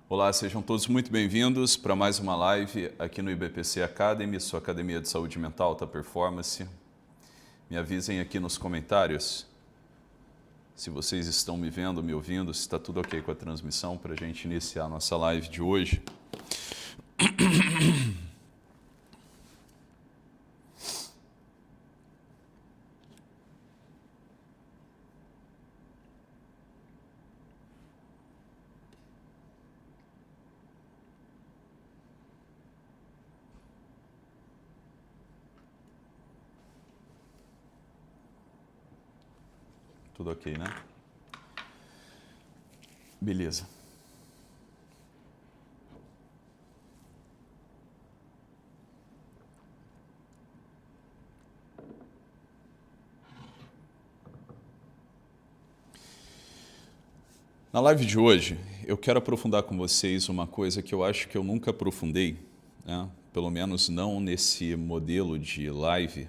Olá, sejam todos muito bem-vindos para mais uma live aqui no IBPC Academy, sua academia de saúde mental, alta performance. Me avisem aqui nos comentários se vocês estão me vendo, me ouvindo, se está tudo ok com a transmissão para a gente iniciar a nossa live de hoje. Tudo ok, né? Beleza. Na live de hoje, eu quero aprofundar com vocês uma coisa que eu acho que eu nunca aprofundei, né? Pelo menos não nesse modelo de live,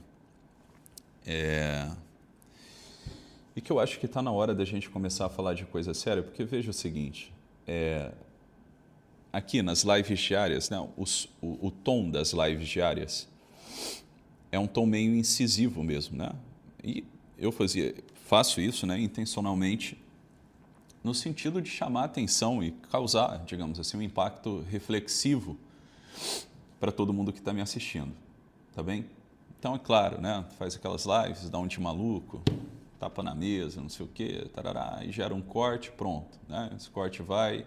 e que eu acho que está na hora da gente começar a falar de coisa séria, porque veja o seguinte, aqui nas lives diárias, né, o tom das lives diárias é um tom meio incisivo mesmo, né? E eu faço isso, né, intencionalmente, no sentido de chamar a atenção e causar, digamos assim, um impacto reflexivo para todo mundo que está me assistindo, tá bem? Então, é claro, né, faz aquelas lives, dá um de maluco, tapa na mesa, não sei o quê, tarará, e gera um corte, pronto, né? Esse corte vai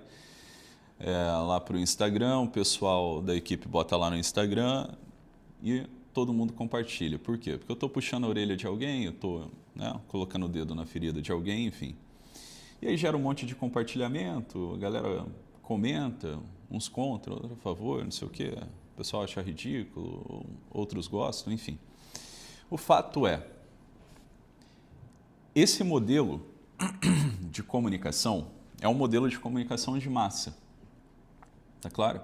lá para o Instagram, o pessoal da equipe bota lá no Instagram e todo mundo compartilha. Por quê? Porque eu estou puxando a orelha de alguém, eu estou, né, colocando o dedo na ferida de alguém, enfim. E aí gera um monte de compartilhamento, a galera comenta, uns contra, outros a favor, não sei o quê. O pessoal acha ridículo, outros gostam, enfim. O fato é, esse modelo de comunicação é um modelo de comunicação de massa. Tá claro?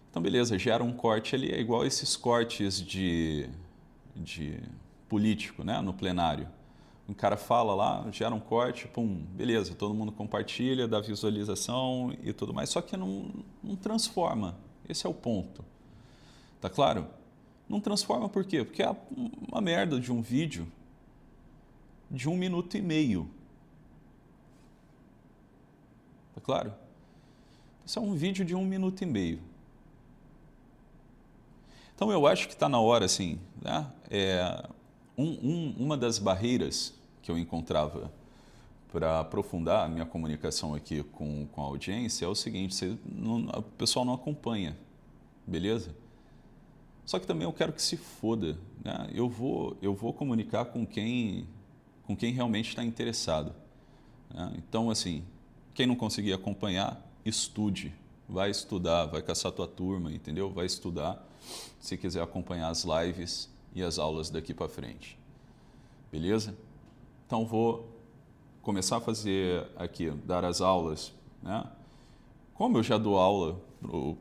Então, beleza, gera um corte ali, é igual esses cortes de político, né, no plenário. Um cara fala lá, gera um corte, pum, beleza, todo mundo compartilha, dá visualização e tudo mais, só que não transforma. Esse é o ponto. Tá claro? Não transforma por quê? Porque é uma merda de um vídeo de 1 minuto e meio. Tá claro? Isso é um vídeo de 1 minuto e meio. Então eu acho que está na hora, assim, né? Uma das barreiras que eu encontrava para aprofundar a minha comunicação aqui com a audiência é o seguinte, o pessoal não acompanha, beleza? Só que também eu quero que se foda, né? Eu vou comunicar com quem realmente está interessado, né? Então, assim, quem não conseguir acompanhar, estude, vai estudar, vai caçar tua turma, entendeu? Vai estudar, se quiser acompanhar as lives e as aulas daqui para frente, beleza? Então, vou começar a fazer aqui, dar as aulas, né? Como eu já dou aula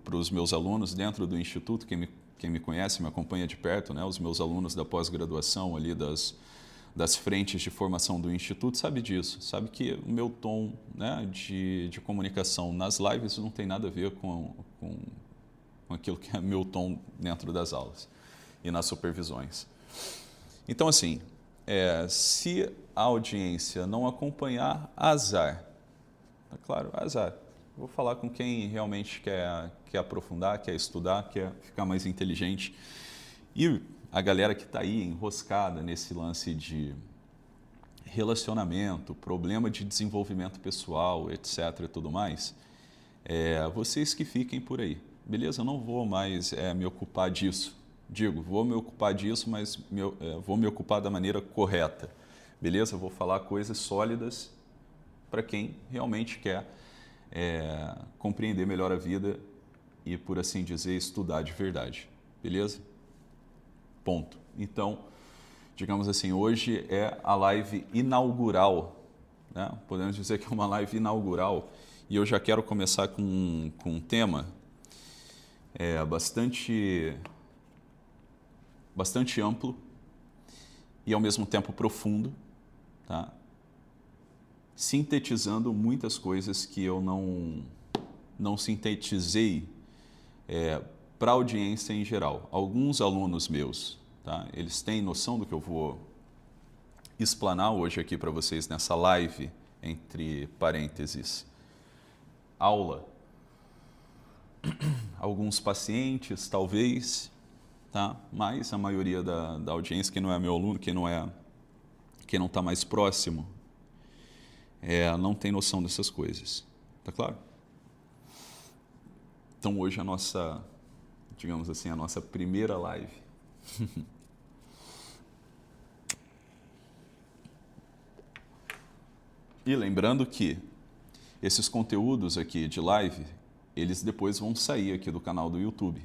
para os meus alunos dentro do Instituto, quem me conhece, me acompanha de perto, né? Os meus alunos da pós-graduação ali das frentes de formação do Instituto sabe disso, sabe que o meu tom, né, de comunicação nas lives não tem nada a ver com aquilo que é meu tom dentro das aulas e nas supervisões. Então, assim, se a audiência não acompanhar, azar. É claro, azar. Vou falar com quem realmente quer aprofundar, quer estudar, quer ficar mais inteligente. E a galera que está aí enroscada nesse lance de relacionamento, problema de desenvolvimento pessoal, etc. e tudo mais, vocês que fiquem por aí. Beleza? Eu não vou mais me ocupar disso. Digo, vou me ocupar disso, mas vou me ocupar da maneira correta. Beleza? Eu vou falar coisas sólidas para quem realmente quer compreender melhor a vida e, por assim dizer, estudar de verdade. Beleza? Ponto. Então, digamos assim, hoje é a live inaugural, né? Podemos dizer que é uma live inaugural e eu já quero começar com um tema bastante amplo e ao mesmo tempo profundo, tá? Sintetizando muitas coisas que eu não sintetizei para a audiência em geral. Alguns alunos meus, tá? Eles têm noção do que eu vou explanar hoje aqui para vocês nessa live, entre parênteses, aula. Alguns pacientes, talvez, tá? Mas a maioria da audiência, quem não é meu aluno, quem não está mais próximo, não tem noção dessas coisas. Tá claro? Então hoje a nossa, digamos assim, a nossa primeira live. E lembrando que esses conteúdos aqui de live, eles depois vão sair aqui do canal do YouTube.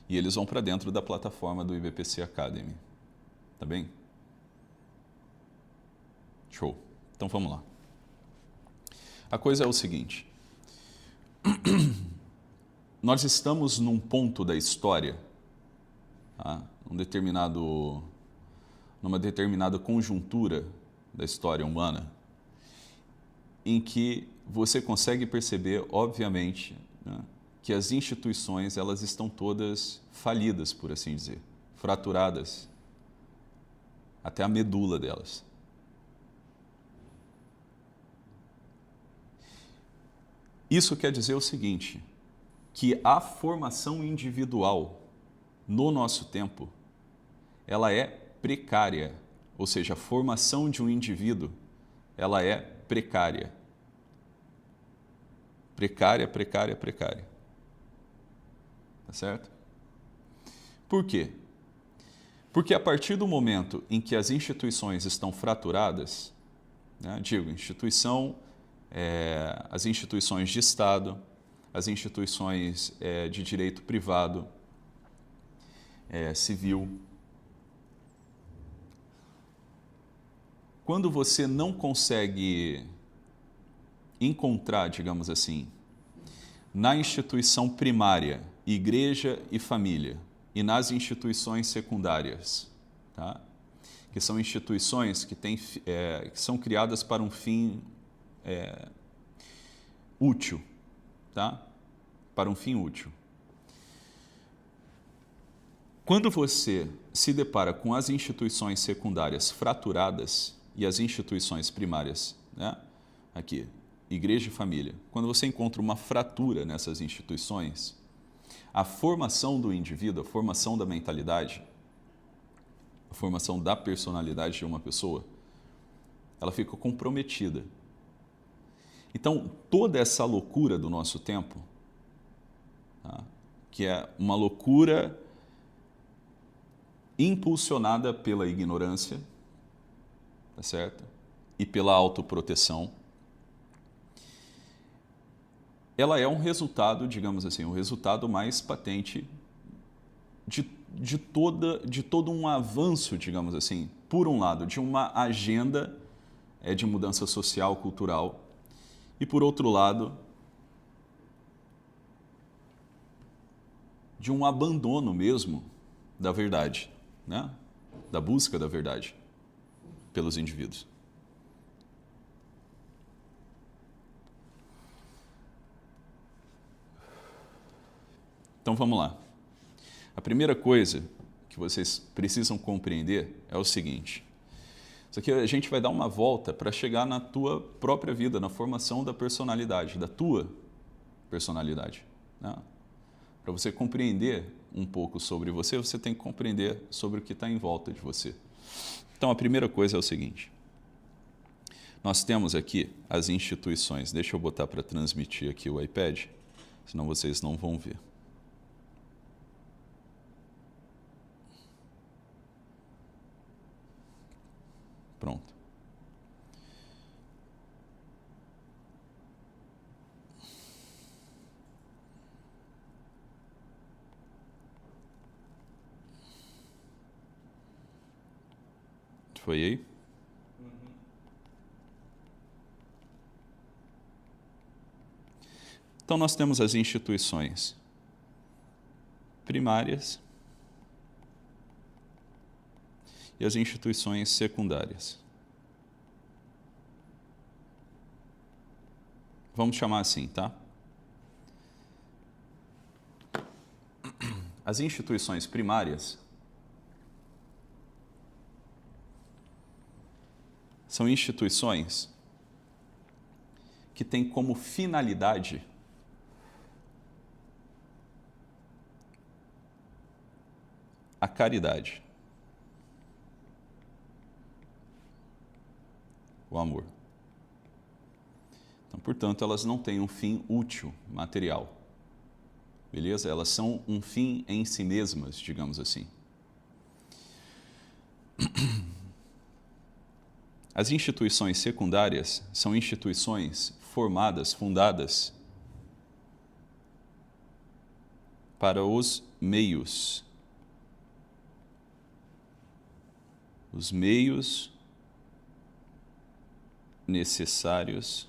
E eles vão para dentro da plataforma do IBPC Academy. Tá bem? Show. Então vamos lá. A coisa é o seguinte. Nós estamos num ponto da história, tá? Numa determinada conjuntura da história humana, em que você consegue perceber, obviamente, né, que as instituições elas estão todas falidas, por assim dizer, fraturadas até a medula delas. Isso quer dizer o seguinte, que a formação individual no nosso tempo, ela é precária, ou seja, a formação de um indivíduo, ela é precária. Precária, precária, precária. Tá certo? Por quê? Porque a partir do momento em que as instituições estão fraturadas, né, as instituições de Estado, as instituições de direito privado, civil. Quando você não consegue encontrar, digamos assim, na instituição primária, igreja e família, e nas instituições secundárias, tá? Que são instituições que são criadas para um fim útil, tá? Para um fim útil. Quando você se depara com as instituições secundárias fraturadas e as instituições primárias, né? Aqui, igreja e família, quando você encontra uma fratura nessas instituições, a formação do indivíduo, a formação da mentalidade, a formação da personalidade de uma pessoa, ela fica comprometida. Então, toda essa loucura do nosso tempo, tá? Que é uma loucura impulsionada pela ignorância, tá certo? E pela autoproteção, ela é um resultado, digamos assim, um resultado mais patente de todo um avanço, digamos assim, por um lado, de uma agenda de mudança social, cultural, e por outro lado, de um abandono mesmo da verdade, né? Da busca da verdade pelos indivíduos. Então vamos lá. A primeira coisa que vocês precisam compreender é o seguinte. Isso aqui a gente vai dar uma volta para chegar na tua própria vida, na formação da personalidade, da tua personalidade, né? Para você compreender um pouco sobre você, você tem que compreender sobre o que está em volta de você. Então a primeira coisa é o seguinte. Nós temos aqui as instituições. Deixa eu botar para transmitir aqui o iPad, senão vocês não vão ver. Pronto. Foi aí? Então nós temos as instituições primárias e as instituições secundárias. vamos chamar assim, tá? As instituições primárias são instituições que têm como finalidade a caridade, o amor. Então, portanto, elas não têm um fim útil, material. Beleza? Elas são um fim em si mesmas, digamos assim. As instituições secundárias são instituições formadas, fundadas para os meios necessários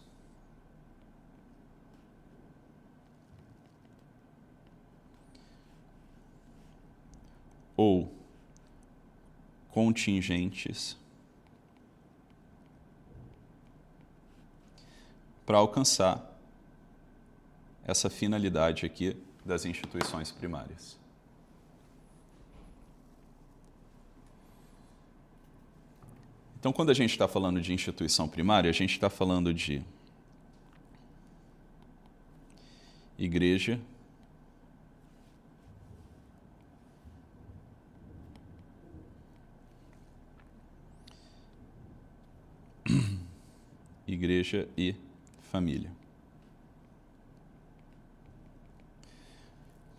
ou contingentes para alcançar essa finalidade aqui das instituições primárias. Então, quando a gente está falando de instituição primária, a gente está falando de igreja, igreja e família.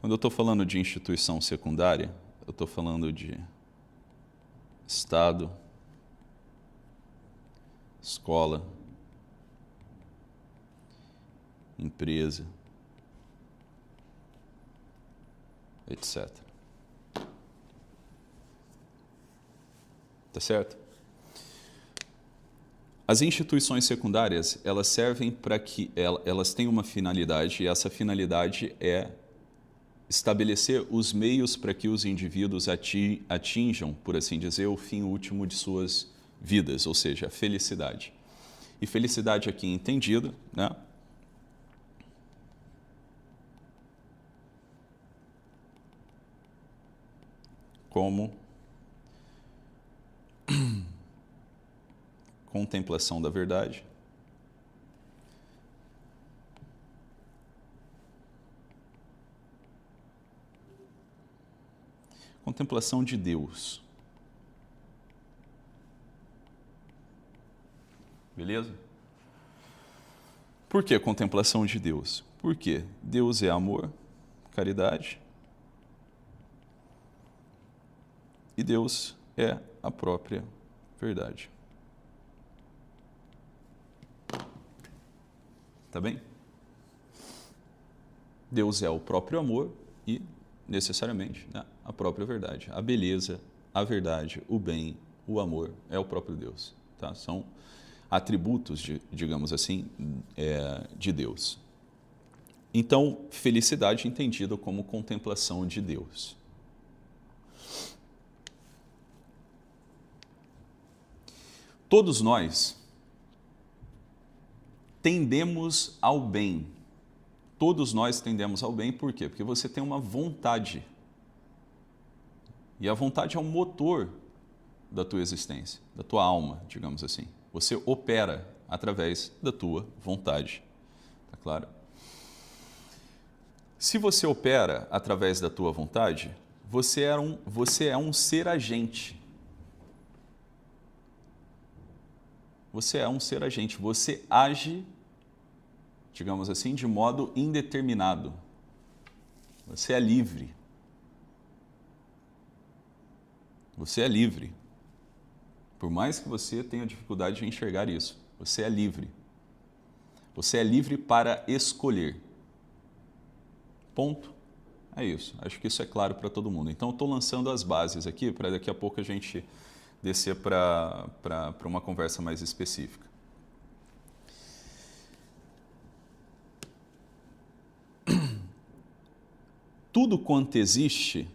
Quando eu estou falando de instituição secundária, eu estou falando de Estado, escola, empresa, etc. Tá certo? As instituições secundárias, elas servem para que elas têm uma finalidade, e essa finalidade é estabelecer os meios para que os indivíduos atinjam, por assim dizer, o fim último de suas vidas, ou seja, a felicidade. E felicidade aqui entendida, né? Como contemplação da verdade, contemplação de Deus. Beleza? Por que contemplação de Deus? Porque Deus é amor, caridade, e Deus é a própria verdade. Tá bem? Deus é o próprio amor e, necessariamente, né, a própria verdade. A beleza, a verdade, o bem, o amor é o próprio Deus. Tá? São atributos, digamos assim, de Deus. Então, felicidade entendida como contemplação de Deus. Todos nós tendemos ao bem. Todos nós tendemos ao bem, por quê? Porque você tem uma vontade. E a vontade é o motor da tua existência, da tua alma, digamos assim. Você opera através da tua vontade. Tá claro? Se você opera através da tua vontade, você é um ser agente. Você é um ser agente. Você age, digamos assim, de modo indeterminado. Você é livre. Você é livre. Por mais que você tenha dificuldade de enxergar isso, você é livre. Você é livre para escolher. Ponto. É isso. Acho que isso é claro para todo mundo. Então, eu estou lançando as bases aqui para daqui a pouco a gente descer para uma conversa mais específica. Tudo quanto existe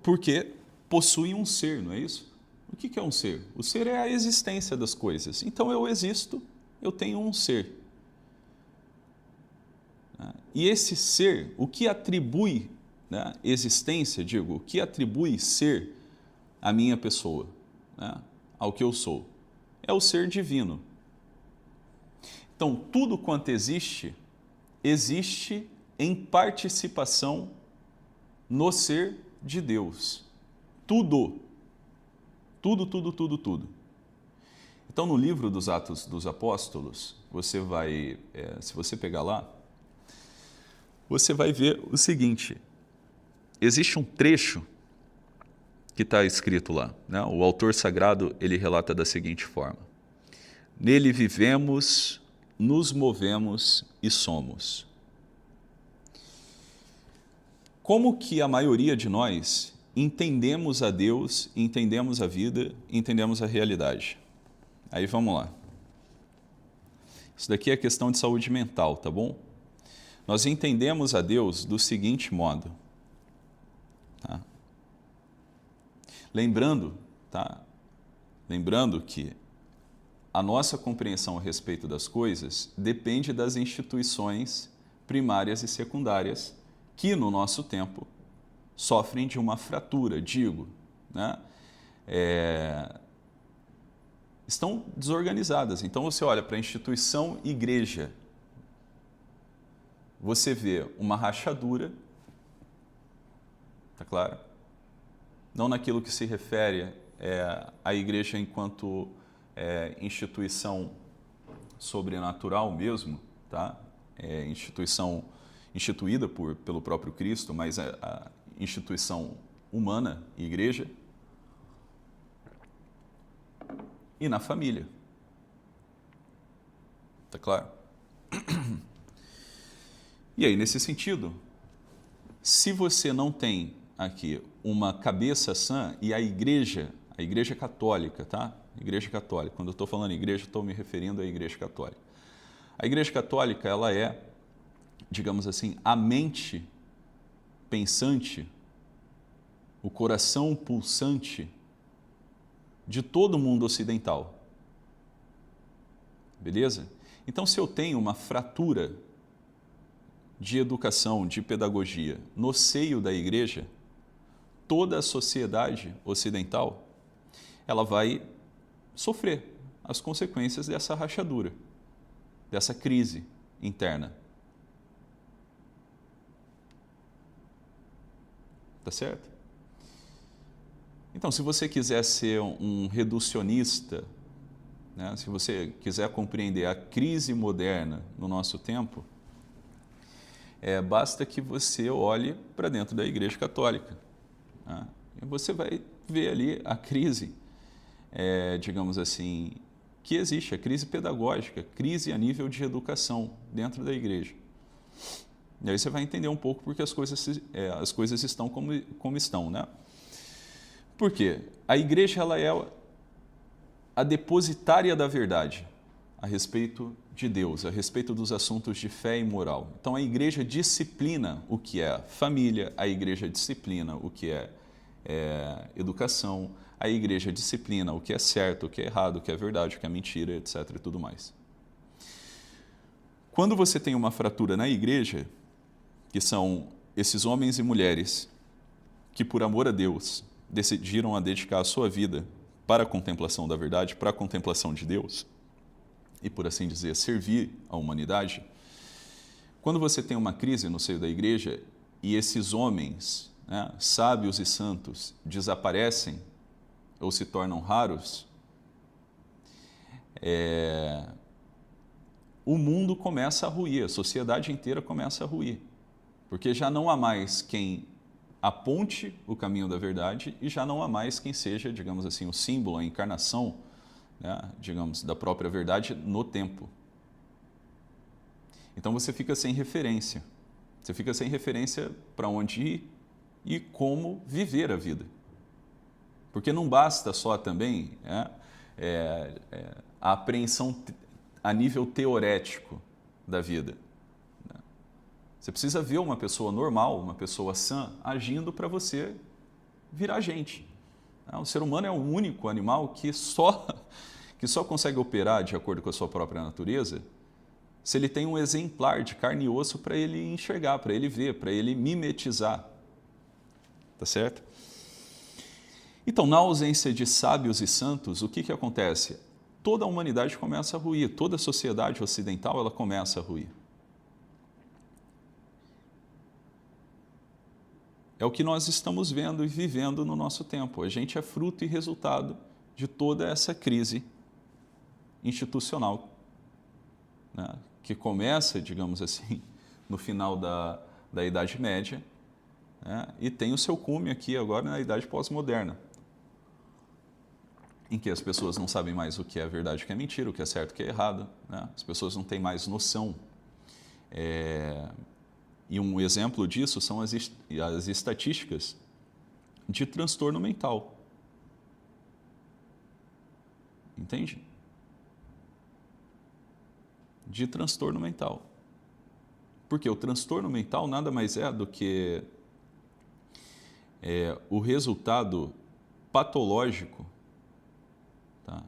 porque possui um ser, não é isso? O que é um ser? O ser é a existência das coisas. Então eu existo, eu tenho um ser. E esse ser, o que atribui, né, existência, digo, o que atribui ser à minha pessoa, né, ao que eu sou, é o ser divino. Então, tudo quanto existe, existe em participação no ser de Deus. Tudo. Tudo, tudo, tudo, tudo. Então, no livro dos Atos dos Apóstolos, você vai, se você pegar lá, você vai ver o seguinte, existe um trecho que está escrito lá, né? O autor sagrado, ele relata da seguinte forma: nele vivemos, nos movemos e somos. Como que a maioria de nós entendemos a Deus, entendemos a vida, entendemos a realidade? Aí vamos lá. Isso daqui é questão de saúde mental, tá bom? Nós entendemos a Deus do seguinte modo. Tá? Lembrando que a nossa compreensão a respeito das coisas depende das instituições primárias e secundárias que, no nosso tempo, sofrem de uma fratura, né? Estão desorganizadas. Então, você olha para a instituição igreja, você vê uma rachadura, tá claro? Não naquilo que se refere à igreja enquanto instituição sobrenatural mesmo, tá? Instituição instituída pelo próprio Cristo, mas a instituição humana, igreja, e na família. Tá claro? E aí, nesse sentido, se você não tem aqui uma cabeça sã, e a igreja católica, tá? Igreja católica, quando eu estou falando igreja, estou me referindo à igreja católica. A igreja católica, ela é, digamos assim, a mente pensante, o coração pulsante de todo o mundo ocidental. Beleza? Então, se eu tenho uma fratura de educação, de pedagogia no seio da igreja, toda a sociedade ocidental, ela vai sofrer as consequências dessa rachadura, dessa crise interna. Tá certo? Então, se você quiser ser um reducionista, né, se você quiser compreender a crise moderna no nosso tempo, basta que você olhe para dentro da Igreja Católica, né, e você vai ver ali a crise, digamos assim, que existe, a crise pedagógica, crise a nível de educação dentro da Igreja. E aí você vai entender um pouco porque as coisas estão como estão, né? Por quê? A igreja, ela é a depositária da verdade a respeito de Deus, a respeito dos assuntos de fé e moral. Então, a igreja disciplina o que é família, a igreja disciplina o que é educação, a igreja disciplina o que é certo, o que é errado, o que é verdade, o que é mentira, etc. e tudo mais. Quando você tem uma fratura na igreja, que são esses homens e mulheres que, por amor a Deus, decidiram a dedicar a sua vida para a contemplação da verdade, para a contemplação de Deus, e, por assim dizer, servir a humanidade, quando você tem uma crise no seio da igreja e esses homens, né, sábios e santos, desaparecem ou se tornam raros, o mundo começa a ruir, a sociedade inteira começa a ruir, porque já não há mais quem aponte o caminho da verdade e já não há mais quem seja, digamos assim, o símbolo, a encarnação, né, digamos, da própria verdade no tempo. Então você fica sem referência. Você fica sem referência para onde ir e como viver a vida. Porque não basta só também a apreensão a nível teorético da vida. Você precisa ver uma pessoa normal, uma pessoa sã, agindo para você virar gente. O ser humano é o único animal que só consegue operar de acordo com a sua própria natureza se ele tem um exemplar de carne e osso para ele enxergar, para ele ver, para ele mimetizar. Tá certo? Então, na ausência de sábios e santos, o que acontece? Toda a humanidade começa a ruir, toda a sociedade ocidental ela começa a ruir. É o que nós estamos vendo e vivendo no nosso tempo. A gente é fruto e resultado de toda essa crise institucional, né, que começa, digamos assim, no final da Idade Média, né, e tem o seu cume aqui agora na Idade Pós-Moderna, em que as pessoas não sabem mais o que é verdade e o que é mentira, o que é certo e o que é errado, né? As pessoas não têm mais noção. E um exemplo disso são as estatísticas de transtorno mental. Entende? De transtorno mental. Porque o transtorno mental nada mais é do que o resultado patológico, tá,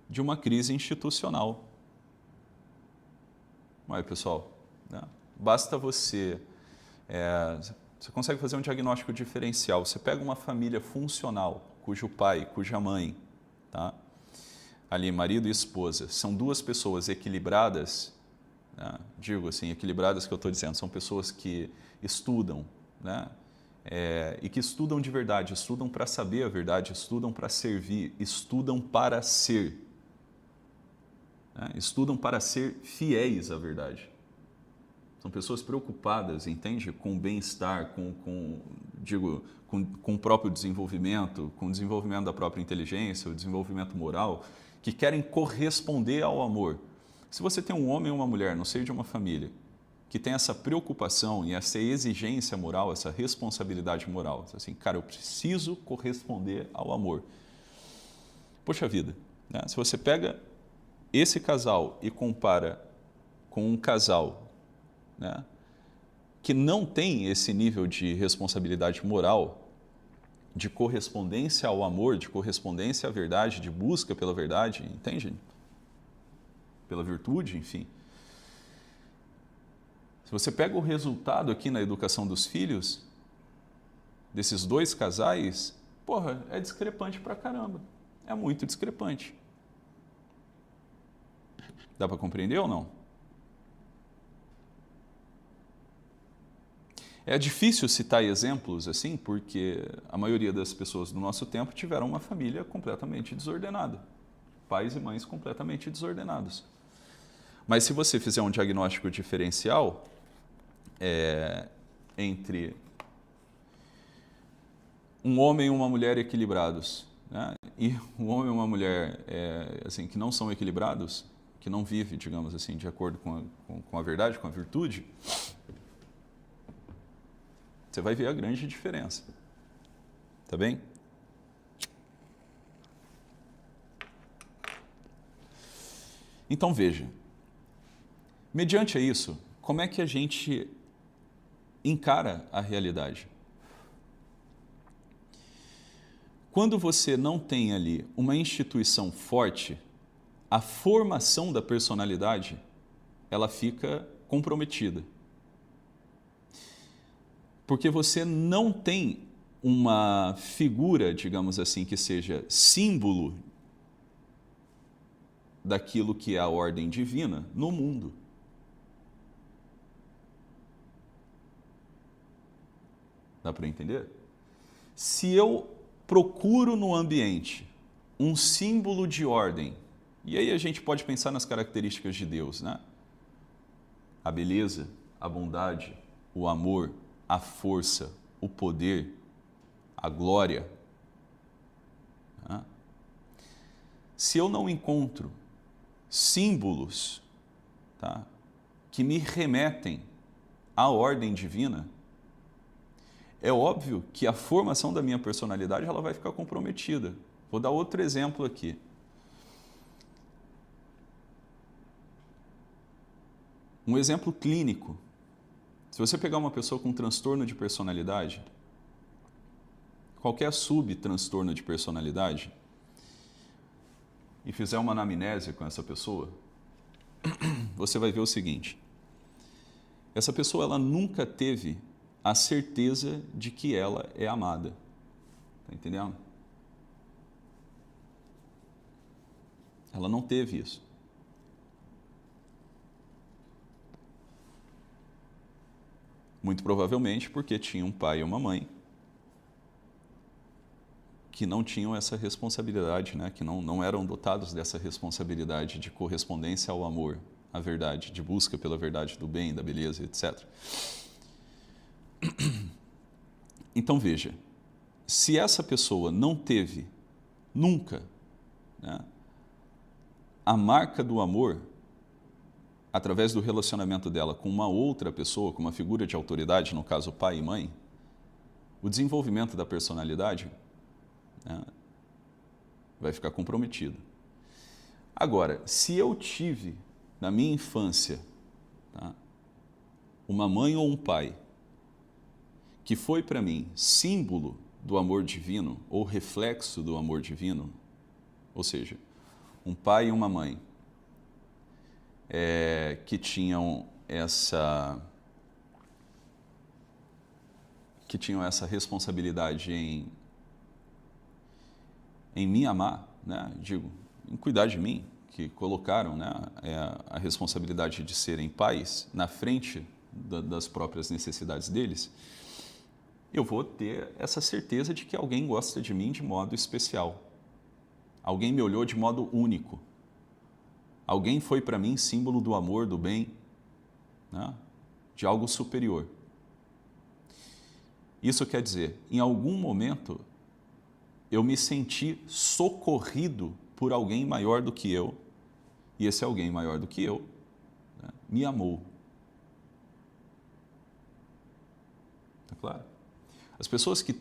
de uma crise institucional. Mas, pessoal, né? Basta você consegue fazer um diagnóstico diferencial. Você pega uma família funcional, cujo pai, cuja mãe, tá, ali marido e esposa, são duas pessoas equilibradas, né? Digo assim, equilibradas que eu estou dizendo, são pessoas que estudam, né? E que estudam de verdade, estudam para saber a verdade, estudam para servir, estudam para ser, né? Estudam para ser fiéis à verdade. São pessoas preocupadas, entende? Com o bem-estar, com o próprio desenvolvimento, com o desenvolvimento da própria inteligência, o desenvolvimento moral, que querem corresponder ao amor. Se você tem um homem ou uma mulher no seio de uma família que tem essa preocupação e essa exigência moral, essa responsabilidade moral, assim, cara, eu preciso corresponder ao amor. Poxa vida, né? Se você pega esse casal e compara com um casal, né, que não tem esse nível de responsabilidade moral, de correspondência ao amor, de correspondência à verdade, de busca pela verdade, entende? Pela virtude, enfim. Se você pega o resultado aqui na educação dos filhos, desses dois casais, porra, é discrepante pra caramba. É muito discrepante. Dá para compreender ou não? É difícil citar exemplos assim, porque a maioria das pessoas do nosso tempo tiveram uma família completamente desordenada. Pais e mães completamente desordenados. Mas se você fizer um diagnóstico diferencial entre um homem e uma mulher equilibrados, né, e um homem e uma mulher assim, que não são equilibrados, que não vivem, digamos assim, de acordo com a verdade, com a virtude, você vai ver a grande diferença. Tá bem? Então veja, mediante isso, como é que a gente encara a realidade? Quando você não tem ali uma instituição forte, a formação da personalidade, ela fica comprometida. Porque você não tem uma figura, digamos assim, que seja símbolo daquilo que é a ordem divina no mundo. Dá para entender? Se eu procuro no ambiente um símbolo de ordem, e aí a gente pode pensar nas características de Deus, né? A beleza, a bondade, o amor, a força, o poder, a glória. Né? Se eu não encontro símbolos, tá, que me remetem à ordem divina, é óbvio que a formação da minha personalidade ela vai ficar comprometida. Vou dar outro exemplo aqui. Um exemplo clínico. Se você pegar uma pessoa com transtorno de personalidade, qualquer subtranstorno de personalidade e fizer uma anamnese com essa pessoa, você vai ver o seguinte: essa pessoa ela nunca teve a certeza de que ela é amada. Tá entendendo? Ela não teve isso. Muito provavelmente porque tinha um pai e uma mãe que não tinham essa responsabilidade, né? Que não eram dotados dessa responsabilidade de correspondência ao amor, à verdade, de busca pela verdade do bem, da beleza, etc. Então veja, se essa pessoa não teve nunca, né, a marca do amor através do relacionamento dela com uma outra pessoa, com uma figura de autoridade, no caso pai e mãe, o desenvolvimento da personalidade, né, vai ficar comprometido. Agora, se eu tive na minha infância, tá, uma mãe ou um pai que foi para mim símbolo do amor divino ou reflexo do amor divino, ou seja, um pai e uma mãe que tinham essa responsabilidade em me amar, né? Digo, em cuidar de mim, que colocaram, né, a responsabilidade de serem pais na frente das próprias necessidades deles, eu vou ter essa certeza de que alguém gosta de mim de modo especial. Alguém me olhou de modo único. Alguém foi para mim símbolo do amor, do bem, né, de algo superior. Isso quer dizer, em algum momento, eu me senti socorrido por alguém maior do que eu, e esse alguém maior do que eu, né, me amou. Tá claro? As pessoas que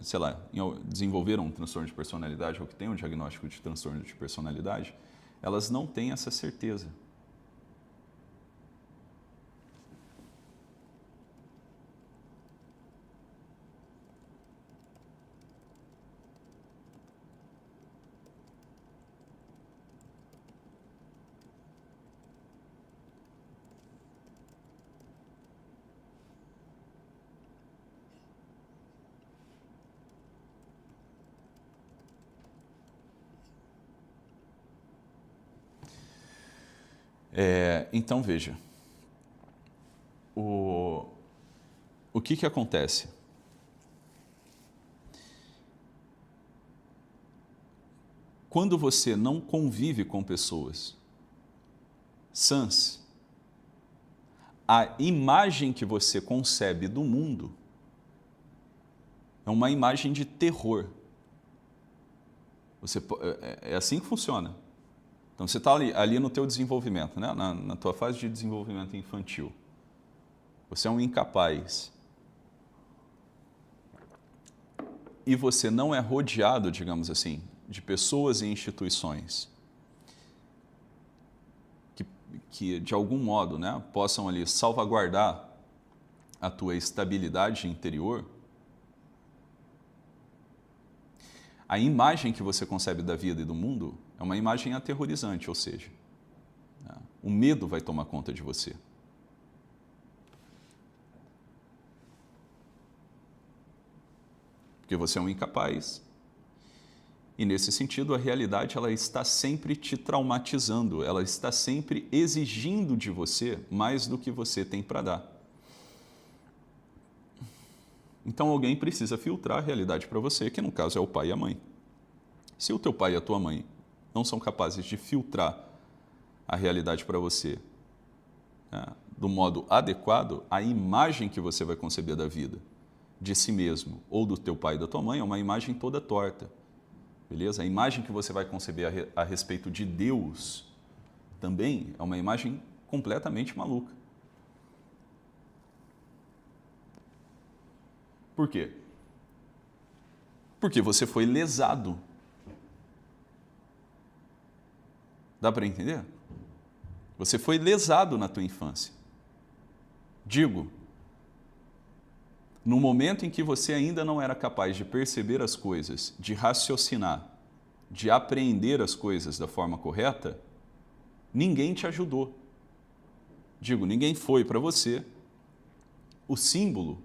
sei lá, desenvolveram um transtorno de personalidade ou que têm um diagnóstico de transtorno de personalidade, elas não têm essa certeza. Então, veja, o que acontece? Quando você não convive com pessoas sãs, a imagem que você concebe do mundo é uma imagem de terror. É assim que funciona. Então, você está ali no teu desenvolvimento, né? na tua fase de desenvolvimento infantil. Você é um incapaz. E você não é rodeado, digamos assim, de pessoas e instituições que de algum modo, né, possam ali salvaguardar a tua estabilidade interior. A imagem que você concebe da vida e do mundo é uma imagem aterrorizante, ou seja, né, o medo vai tomar conta de você. Porque você é um incapaz. E nesse sentido, a realidade ela está sempre te traumatizando, ela está sempre exigindo de você mais do que você tem para dar. Então alguém precisa filtrar a realidade para você, que no caso é o pai e a mãe. Se o teu pai e a tua mãe não são capazes de filtrar a realidade para você, né, do modo adequado, a imagem que você vai conceber da vida, de si mesmo ou do teu pai e da tua mãe é uma imagem toda torta. Beleza? A imagem que você vai conceber a respeito de Deus também é uma imagem completamente maluca. Por quê? Porque você foi lesado. Dá para entender? Você foi lesado na tua infância. Digo, No momento em que você ainda não era capaz de perceber as coisas, de raciocinar, de apreender as coisas da forma correta, ninguém te ajudou. Digo, ninguém foi para você o símbolo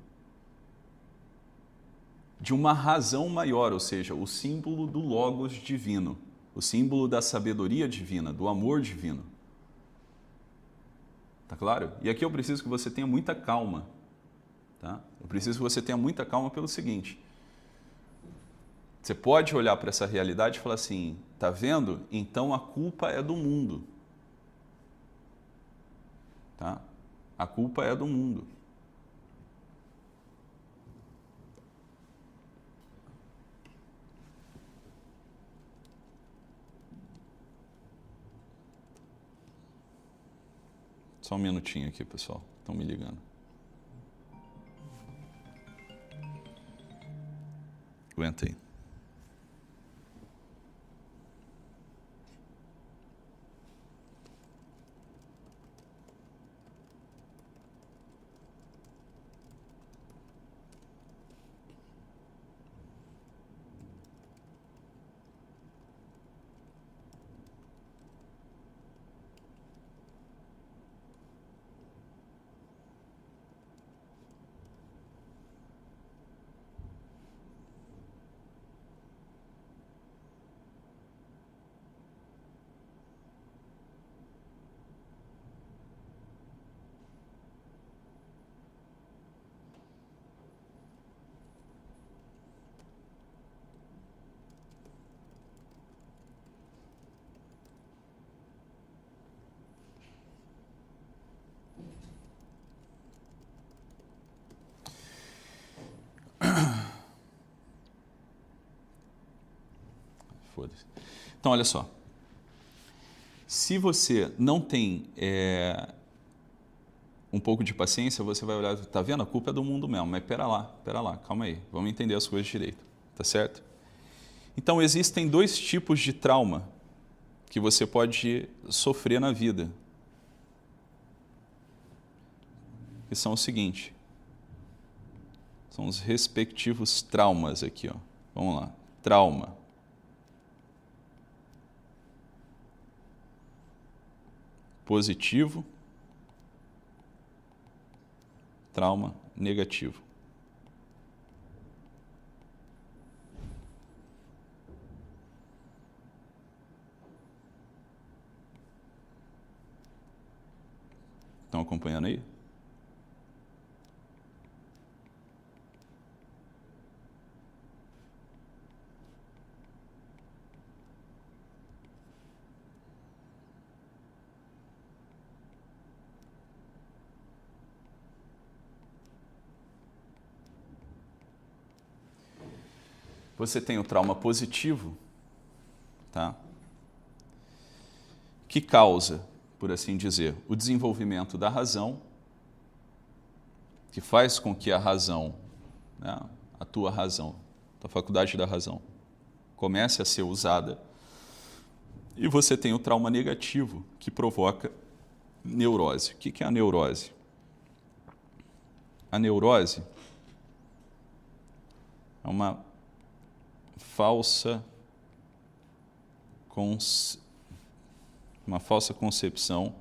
de uma razão maior, ou seja, o símbolo do Logos divino, o símbolo da sabedoria divina, do amor divino. Tá claro? E aqui eu preciso que você tenha muita calma. Tá? Eu preciso que você tenha muita calma pelo seguinte. Você pode olhar para essa realidade e falar assim, tá vendo? Então a culpa é do mundo. Tá? A culpa é do mundo. Só um minutinho aqui, pessoal. Estão me ligando. Aguenta aí. Foda-se. Então, olha só. Se você não tem um pouco de paciência, você vai olhar, tá vendo? A culpa é do mundo mesmo, mas pera lá, calma aí. Vamos entender as coisas direito, tá certo? Então, existem dois tipos de trauma que você pode sofrer na vida. Que são o seguinte. São os respectivos traumas aqui, ó. Vamos lá. Trauma. Positivo. Trauma negativo. Estão acompanhando aí? Você tem o trauma positivo, tá? Que causa, por assim dizer, o desenvolvimento da razão, que faz com que a razão, né, a tua razão, a faculdade da razão, comece a ser usada. E você tem o trauma negativo, que provoca neurose. O que é a neurose? A neurose é uma falsa concepção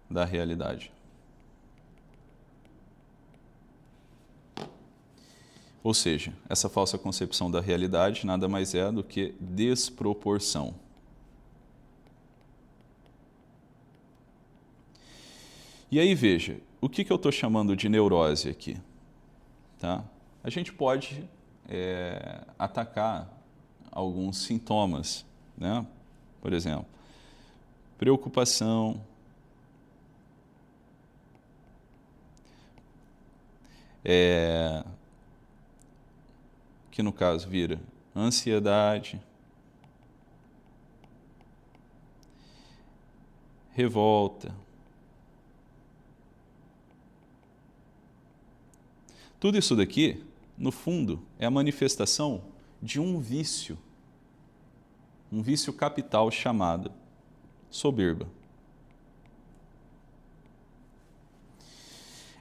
da realidade. Ou seja, essa falsa concepção da realidade nada mais é do que desproporção. E aí veja, o que eu estou chamando de neurose aqui? Tá? A gente pode atacar alguns sintomas, né? Por exemplo, preocupação, que no caso vira ansiedade, revolta. Tudo isso daqui, no fundo, é a manifestação de um vício capital chamado soberba.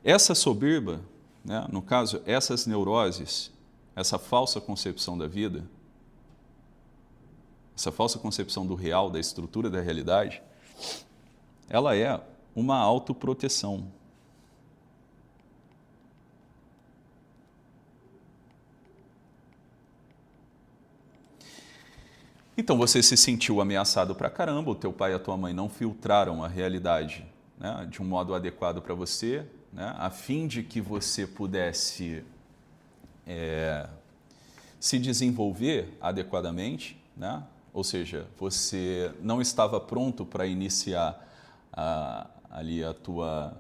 Essa soberba, né, no caso, essas neuroses, essa falsa concepção da vida, essa falsa concepção do real, da estrutura da realidade, ela é uma autoproteção. Então você se sentiu ameaçado pra caramba, o teu pai e a tua mãe não filtraram a realidade, né, de um modo adequado para você, né, a fim de que você pudesse se desenvolver adequadamente, né? Ou seja, você não estava pronto para iniciar ali a tua,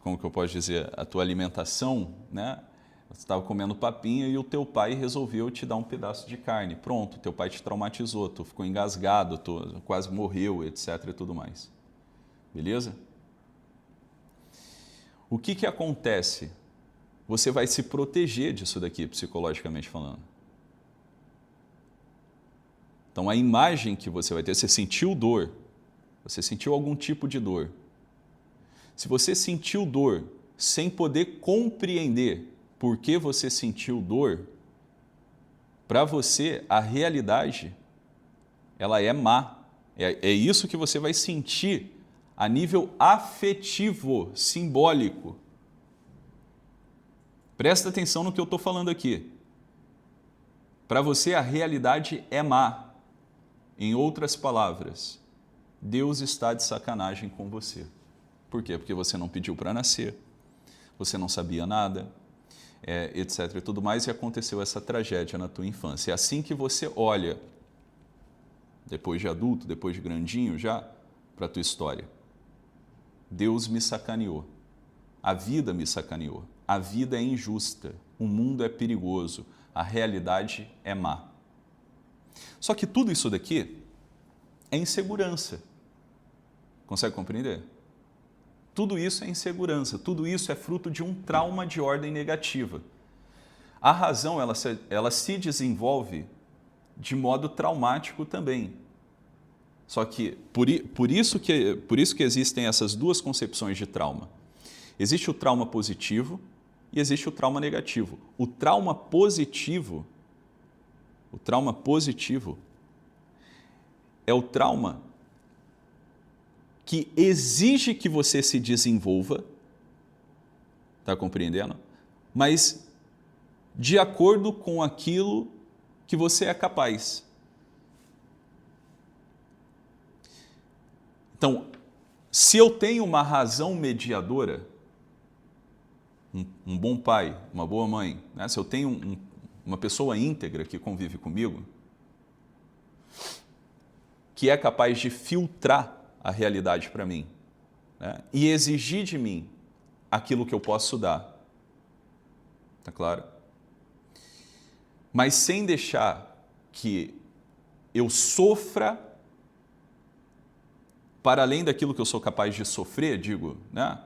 como que eu posso dizer, a tua alimentação, né? Você estava comendo papinha e o teu pai resolveu te dar um pedaço de carne. Pronto, teu pai te traumatizou, tu ficou engasgado, tu quase morreu, etc. e tudo mais. Beleza? O que que acontece? Você vai se proteger disso daqui, psicologicamente falando. Então, a imagem que você vai ter, você sentiu dor, você sentiu algum tipo de dor. Se você sentiu dor sem poder compreender por que você sentiu dor, para você a realidade ela é má. É isso que você vai sentir a nível afetivo, simbólico. Presta atenção no que eu estou falando aqui. Para você a realidade é má. Em outras palavras, Deus está de sacanagem com você. Por quê? Porque você não pediu para nascer, você não sabia nada, etc. e tudo mais, e aconteceu essa tragédia na tua infância. É assim que você olha, depois de adulto, depois de grandinho já, para a tua história. Deus me sacaneou, a vida me sacaneou, a vida é injusta, o mundo é perigoso, a realidade é má. Só que tudo isso daqui é insegurança. Consegue compreender? Tudo isso é insegurança, tudo isso é fruto de um trauma de ordem negativa. A razão ela se desenvolve de modo traumático também. Só que por isso que existem essas duas concepções de trauma. Existe o trauma positivo e existe o trauma negativo. O trauma positivo é o trauma que exige que você se desenvolva, está compreendendo? Mas de acordo com aquilo que você é capaz. Então, se eu tenho uma razão mediadora, um bom pai, uma boa mãe, né? Se eu tenho uma pessoa íntegra que convive comigo, que é capaz de filtrar a realidade para mim, né? E exigir de mim aquilo que eu posso dar, tá claro? Mas sem deixar que eu sofra para além daquilo que eu sou capaz de sofrer, digo, né?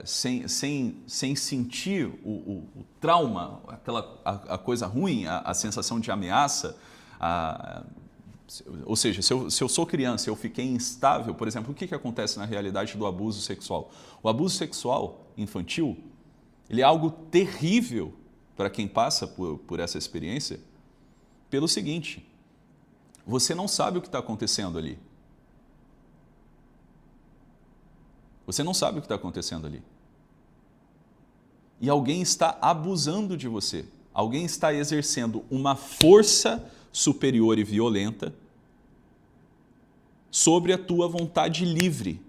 Sem sentir o trauma, a coisa ruim, a sensação de ameaça, ou seja, se eu sou criança, eu fiquei instável, por exemplo, o que acontece na realidade do abuso sexual? O abuso sexual infantil, ele é algo terrível para quem passa por essa experiência, pelo seguinte, você não sabe o que está acontecendo ali. Você não sabe o que está acontecendo ali. E alguém está abusando de você. Alguém está exercendo uma força superior e violenta sobre a tua vontade livre.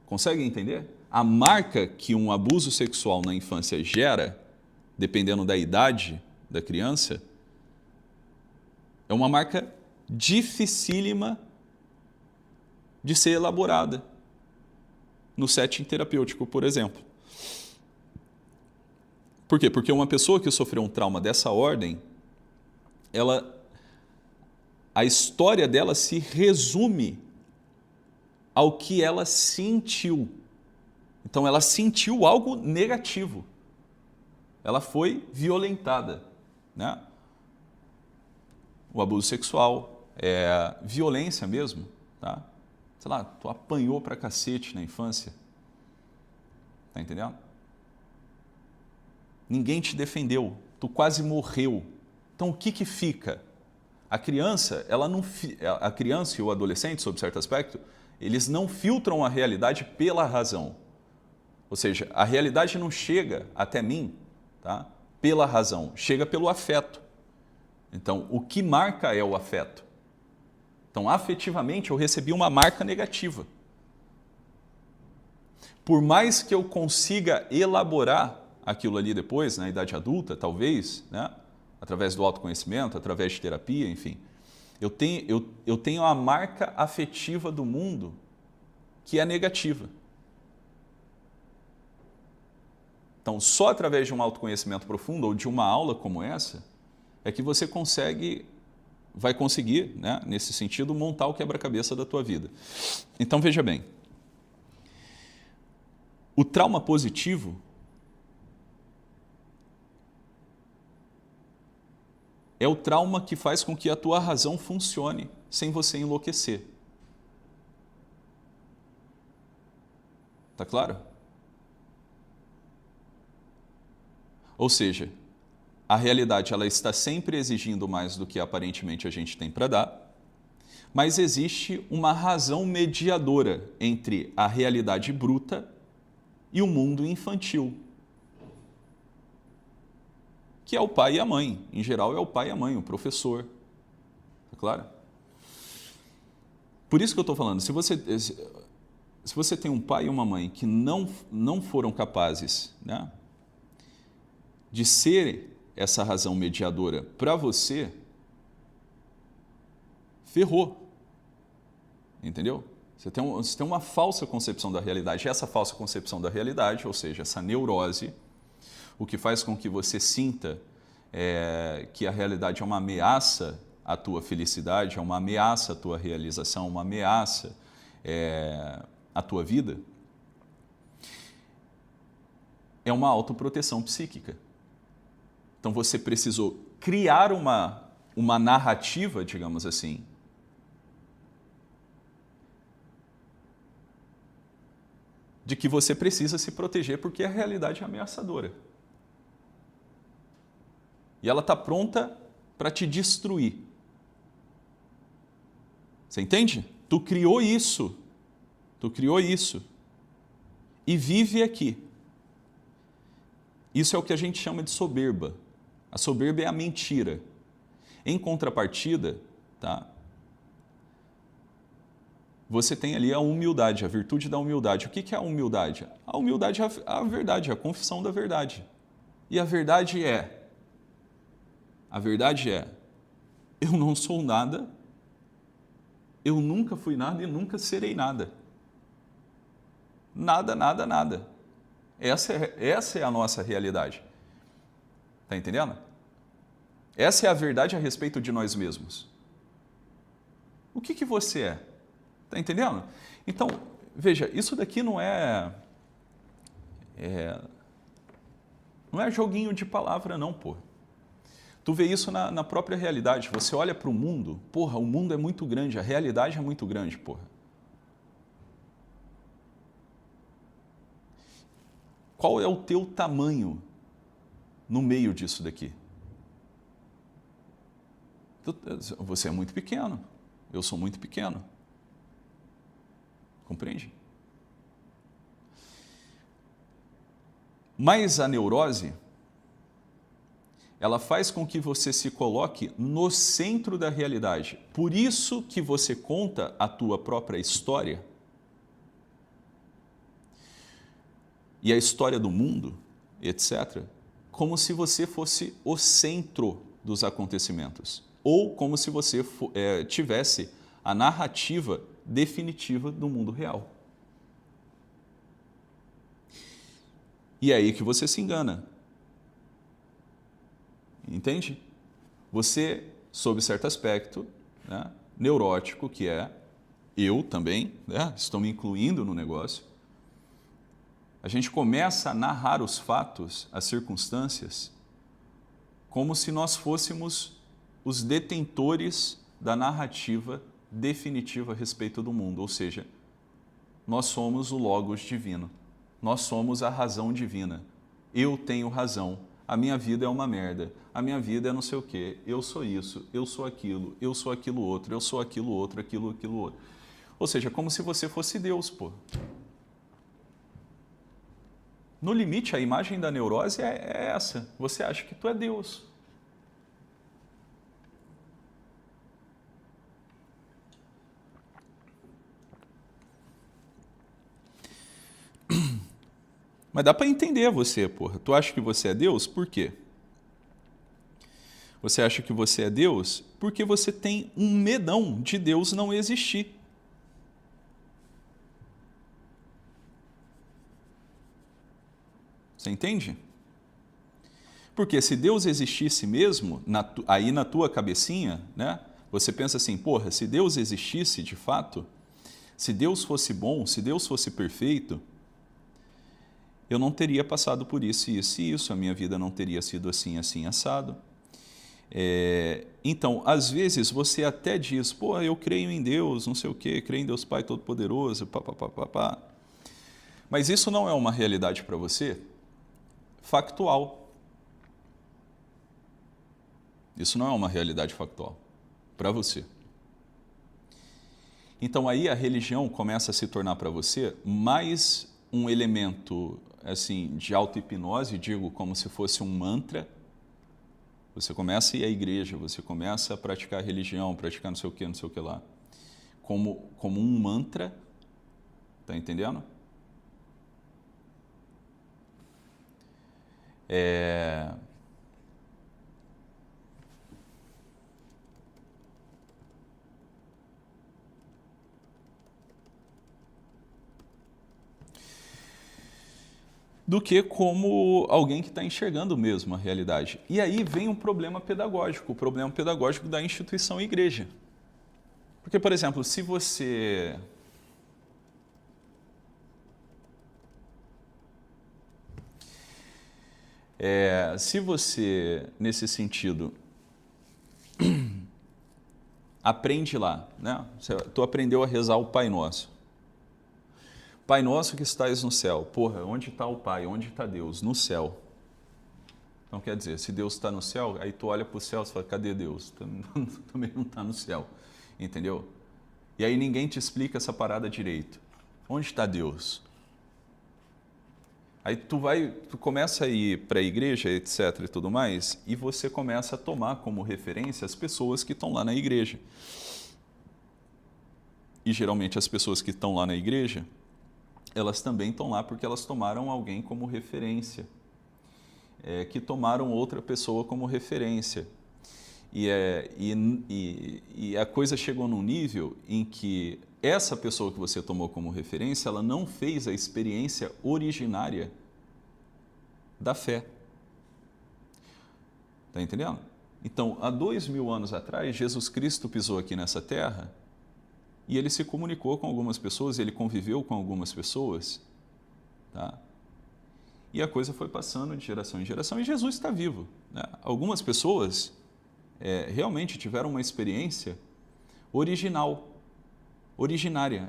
Consegue entender? A marca que um abuso sexual na infância gera, dependendo da idade da criança, é uma marca dificílima de ser elaborada no setting terapêutico, por exemplo. Por quê? Porque uma pessoa que sofreu um trauma dessa ordem, a história dela se resume ao que ela sentiu. Então, ela sentiu algo negativo. Ela foi violentada, né? O abuso sexual é violência mesmo, tá? sei lá, tu apanhou pra cacete na infância. Tá entendendo? Ninguém te defendeu, tu quase morreu. Então o que que fica? A criança, a criança e o adolescente, sob certo aspecto, eles não filtram a realidade pela razão. Ou seja, a realidade não chega até mim, tá? Pela razão, chega pelo afeto. Então, o que marca é o afeto. Então, afetivamente, eu recebi uma marca negativa. Por mais que eu consiga elaborar aquilo ali depois, na idade adulta, talvez, né? Através do autoconhecimento, através de terapia, enfim, eu tenho a marca afetiva do mundo que é negativa. Então, só através de um autoconhecimento profundo ou de uma aula como essa, é que você vai conseguir, né, nesse sentido, montar o quebra-cabeça da tua vida. Então, veja bem, o trauma positivo é o trauma que faz com que a tua razão funcione sem você enlouquecer. Tá claro? Ou seja, a realidade ela está sempre exigindo mais do que aparentemente a gente tem para dar, mas existe uma razão mediadora entre a realidade bruta e o mundo infantil, que é o pai e a mãe. Em geral é o pai e a mãe, o professor. Tá claro? Por isso que eu estou falando, se você tem um pai e uma mãe que não foram capazes, né, de ser essa razão mediadora para você, ferrou. Entendeu? Você tem uma falsa concepção da realidade. E essa falsa concepção da realidade, ou seja, essa neurose, o que faz com que você sinta que a realidade é uma ameaça à tua felicidade, é uma ameaça à tua realização, uma ameaça à tua vida, é uma autoproteção psíquica. Então você precisou criar uma narrativa, digamos assim, de que você precisa se proteger porque a realidade é ameaçadora. E ela está pronta para te destruir. Você entende? Tu criou isso. Tu criou isso. E vive aqui. Isso é o que a gente chama de soberba. A soberba é a mentira. Em contrapartida, tá? Você tem ali a humildade, a virtude da humildade. O que é a humildade? A humildade é a verdade, a confissão da verdade. E a verdade é, eu não sou nada, eu nunca fui nada e nunca serei nada. Nada, nada, nada. Essa é a nossa realidade. Está entendendo? Essa é a verdade a respeito de nós mesmos. O que você é? Está entendendo? Então, veja, isso daqui não é joguinho de palavra não, pô. Tu vê isso na própria realidade. Você olha para o mundo, porra, o mundo é muito grande, a realidade é muito grande, porra. Qual é o teu tamanho no meio disso daqui? Você é muito pequeno, eu sou muito pequeno. Compreende? Mas a neurose, ela faz com que você se coloque no centro da realidade. Por isso que você conta a tua própria história. E a história do mundo, etc., como se você fosse o centro dos acontecimentos. Ou como se você tivesse a narrativa definitiva do mundo real. E é aí que você se engana. Entende? Você, sob certo aspecto, né, neurótico, que é eu também, né, estou me incluindo no negócio, a gente começa a narrar os fatos, as circunstâncias, como se nós fôssemos os detentores da narrativa definitiva a respeito do mundo, ou seja, nós somos o Logos divino, nós somos a razão divina. Eu tenho razão, a minha vida é uma merda, a minha vida é não sei o quê, eu sou isso, eu sou aquilo outro, eu sou aquilo outro, aquilo outro. Ou seja, como se você fosse Deus, pô. No limite, a imagem da neurose é essa, você acha que tu é Deus. Mas dá para entender você, porra. Tu acha que você é Deus? Por quê? Você acha que você é Deus porque você tem um medão de Deus não existir. Você entende? Porque se Deus existisse mesmo, aí na tua cabecinha, né? Você pensa assim, porra, se Deus existisse de fato, se Deus fosse bom, se Deus fosse perfeito, eu não teria passado por isso, isso e isso, a minha vida não teria sido assim, assim, assado. Então, às vezes você até diz, pô, eu creio em Deus, não sei o quê, creio em Deus Pai Todo-Poderoso, pá. Mas isso não é uma realidade para você factual. Isso não é uma realidade factual para você. Então aí a religião começa a se tornar para você mais um elemento assim de auto-hipnose, digo, como se fosse um mantra. Você começa a ir à igreja, você começa a praticar a religião, praticar não sei o que lá, como um mantra, tá entendendo? Do que como alguém que está enxergando mesmo a realidade. E aí vem um problema pedagógico, o problema pedagógico da instituição igreja. Porque, por exemplo, se você... nesse sentido, aprende lá, né? Tu aprendeu a rezar o Pai Nosso. Pai nosso que estais no céu. Porra, onde está o Pai? Onde está Deus? No céu. Então, quer dizer, se Deus está no céu, aí tu olha para o céu e fala, cadê Deus? Também não está no céu, entendeu? E aí ninguém te explica essa parada direito. Onde está Deus? Aí tu começa a ir para a igreja, etc. e tudo mais, e você começa a tomar como referência as pessoas que estão lá na igreja. E geralmente as pessoas que estão lá na igreja, elas também estão lá porque elas tomaram alguém como referência, que tomaram outra pessoa como referência. E a coisa chegou num nível em que essa pessoa que você tomou como referência, ela não fez a experiência originária da fé. Está entendendo? Então, há 2000 anos atrás, Jesus Cristo pisou aqui nessa terra e ele se comunicou com algumas pessoas, ele conviveu com algumas pessoas, tá? E a coisa foi passando de geração em geração e Jesus está vivo, né? Algumas pessoas realmente tiveram uma experiência originária,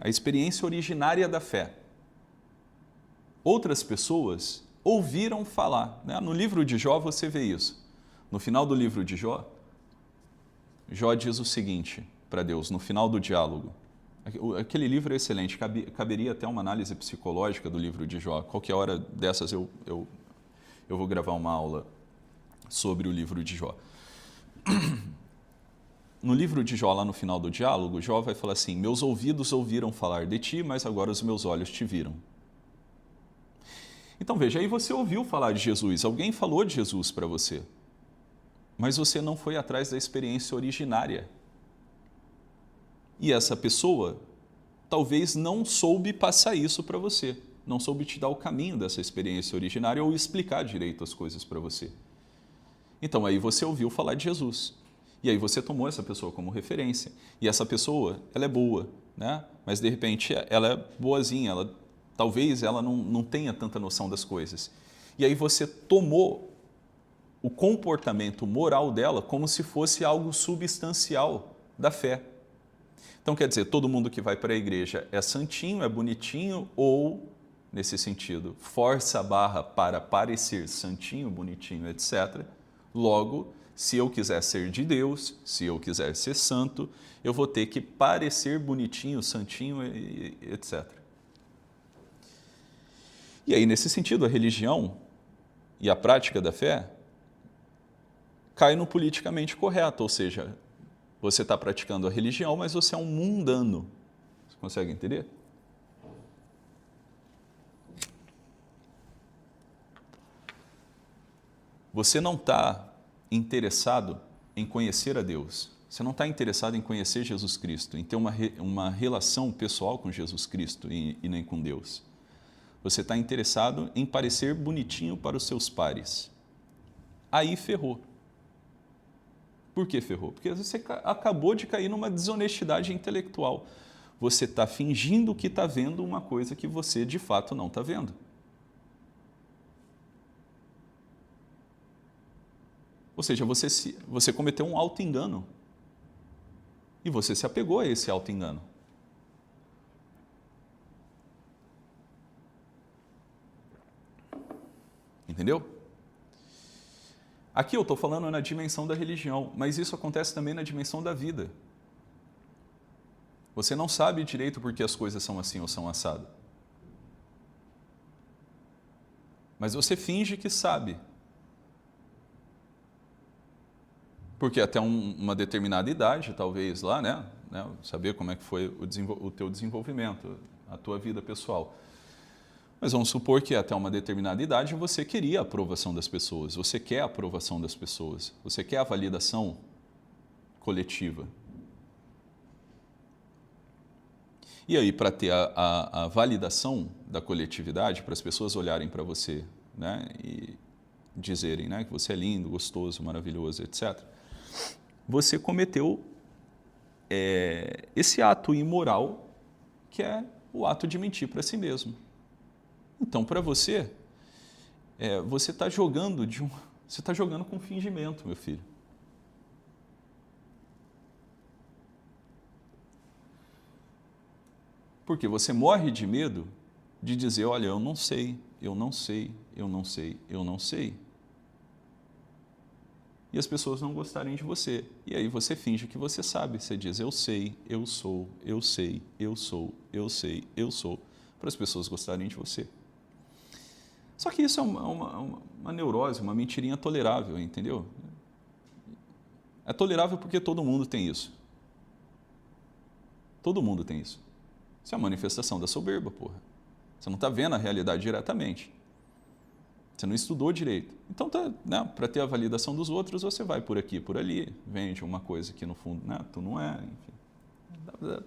a experiência originária da fé. Outras pessoas ouviram falar, né? No livro de Jó você vê isso. No final do livro de Jó, Jó diz o seguinte para Deus, no final do diálogo. Aquele livro é excelente, caberia até uma análise psicológica do livro de Jó. Qualquer hora dessas eu vou gravar uma aula sobre o livro de Jó. No livro de Jó, lá no final do diálogo, Jó vai falar assim, meus ouvidos ouviram falar de ti, mas agora os meus olhos te viram. Então veja, aí você ouviu falar de Jesus, alguém falou de Jesus para você, mas você não foi atrás da experiência originária. E essa pessoa talvez não soube passar isso para você, não soube te dar o caminho dessa experiência originária ou explicar direito as coisas para você. Então aí você ouviu falar de Jesus. E aí você tomou essa pessoa como referência. E essa pessoa, ela é boa, né? Mas de repente ela é boazinha, talvez ela não tenha tanta noção das coisas. E aí você tomou o comportamento moral dela como se fosse algo substancial da fé. Então, quer dizer, todo mundo que vai para a igreja é santinho, é bonitinho, ou, nesse sentido, força a barra para parecer santinho, bonitinho, etc. Logo, se eu quiser ser de Deus, se eu quiser ser santo, eu vou ter que parecer bonitinho, santinho, etc. E aí, nesse sentido, a religião e a prática da fé cai no politicamente correto, ou seja, você está praticando a religião, mas você é um mundano. Você consegue entender? Você não está interessado em conhecer a Deus. Você não está interessado em conhecer Jesus Cristo, em ter uma relação pessoal com Jesus Cristo e nem com Deus. Você está interessado em parecer bonitinho para os seus pares. Aí ferrou. Por que ferrou? Porque você acabou de cair numa desonestidade intelectual. Você está fingindo que está vendo uma coisa que você de fato não está vendo. Ou seja, você cometeu um auto-engano. E você se apegou a esse auto-engano. Entendeu? Aqui eu estou falando na dimensão da religião, mas isso acontece também na dimensão da vida. Você não sabe direito por que as coisas são assim ou são assado. Mas você finge que sabe. Porque até uma determinada idade, talvez lá, né? Saber como é que foi o teu desenvolvimento, a tua vida pessoal. Mas vamos supor que até uma determinada idade você queria a aprovação das pessoas, você quer a aprovação das pessoas, você quer a validação coletiva. E aí, para ter a validação da coletividade, para as pessoas olharem para você, né, e dizerem, né, que você é lindo, gostoso, maravilhoso, etc., você cometeu esse ato imoral, que é o ato de mentir para si mesmo. Então, para você, você está jogando você está jogando com fingimento, meu filho. Porque você morre de medo de dizer, olha, eu não sei, eu não sei, eu não sei, eu não sei. E as pessoas não gostarem de você. E aí você finge que você sabe. Você diz, eu sei, eu sou, eu sei, eu sou, eu sei, eu sou, para as pessoas gostarem de você. Só que isso é uma neurose, uma mentirinha tolerável, entendeu? É tolerável porque todo mundo tem isso. Todo mundo tem isso. Isso é a manifestação da soberba, porra. Você não está vendo a realidade diretamente. Você não estudou direito. Então, né, para ter a validação dos outros, você vai por aqui, por ali, vende uma coisa que no fundo, né, tu não é, enfim.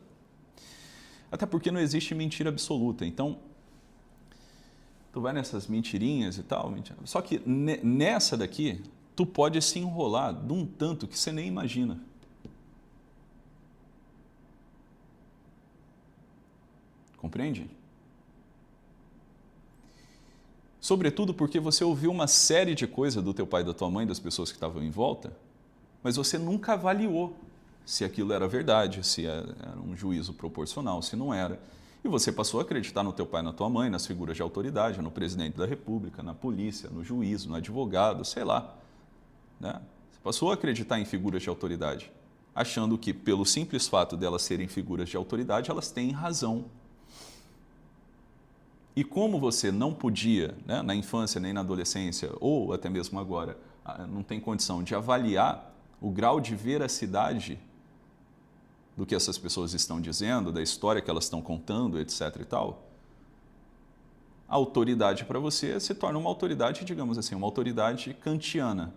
Até porque não existe mentira absoluta. Então, tu vai nessas mentirinhas e tal, só que nessa daqui, tu pode se enrolar de um tanto que você nem imagina. Compreende? Sobretudo porque você ouviu uma série de coisas do teu pai, da tua mãe, das pessoas que estavam em volta, mas você nunca avaliou se aquilo era verdade, se era um juízo proporcional, se não era. E você passou a acreditar no teu pai, na tua mãe, nas figuras de autoridade, no presidente da República, na polícia, no juiz, no advogado, sei lá. Né? Você passou a acreditar em figuras de autoridade, achando que, pelo simples fato delas serem figuras de autoridade, elas têm razão. E como você não podia, né, na infância nem na adolescência, ou até mesmo agora, não tem condição de avaliar o grau de veracidade do que essas pessoas estão dizendo, da história que elas estão contando, etc. e tal, a autoridade para você se torna uma autoridade, digamos assim, uma autoridade kantiana,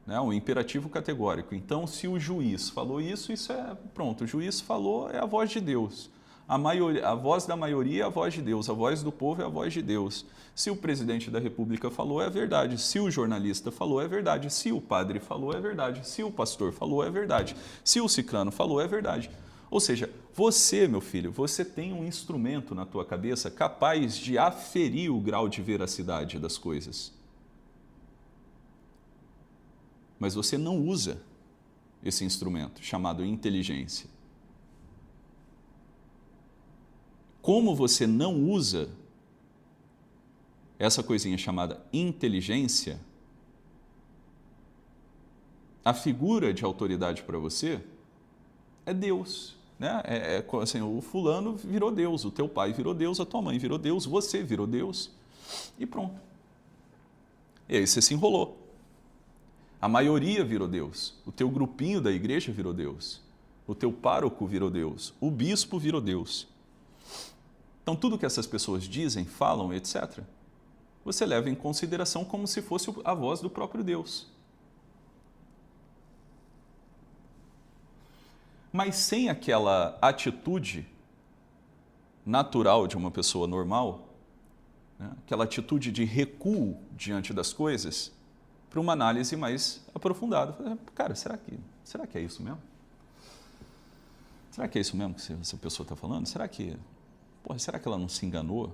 né? Um imperativo categórico. Então, se o juiz falou isso, isso é pronto, o juiz falou, é a voz de Deus. A voz da maioria é a voz de Deus, a voz do povo é a voz de Deus. Se o presidente da República falou, é verdade. Se o jornalista falou, é verdade. Se o padre falou, é verdade. Se o pastor falou, é verdade. Se o ciclano falou, é verdade. Ou seja, você, meu filho, você tem um instrumento na tua cabeça capaz de aferir o grau de veracidade das coisas. Mas você não usa esse instrumento chamado inteligência. como você não usa essa coisinha chamada inteligência, a figura de autoridade para você é Deus. Né? Assim, o fulano virou Deus, o teu pai virou Deus, a tua mãe virou Deus, você virou Deus e pronto. E aí você se enrolou. A maioria virou Deus, o teu grupinho da igreja virou Deus, o teu pároco virou Deus, o bispo virou Deus. Então tudo que essas pessoas dizem, falam, etc., você leva em consideração como se fosse a voz do próprio Deus. Mas sem aquela atitude natural de uma pessoa normal, né? Aquela atitude de recuo diante das coisas, para uma análise mais aprofundada. Cara, será que é isso mesmo? Será que é isso mesmo que essa pessoa está falando? Será que ela não se enganou?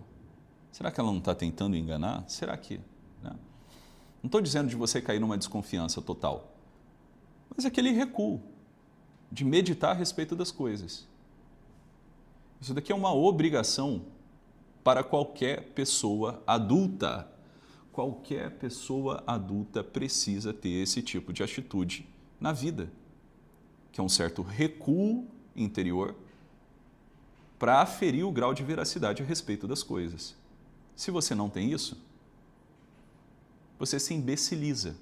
Será que ela não está tentando enganar? Será que? Né? Não estou dizendo de você cair numa desconfiança total, mas aquele recuo de meditar a respeito das coisas. Isso daqui é uma obrigação para qualquer pessoa adulta. Qualquer pessoa adulta precisa ter esse tipo de atitude na vida, que é um certo recuo interior para aferir o grau de veracidade a respeito das coisas. Se você não tem isso, você se imbeciliza.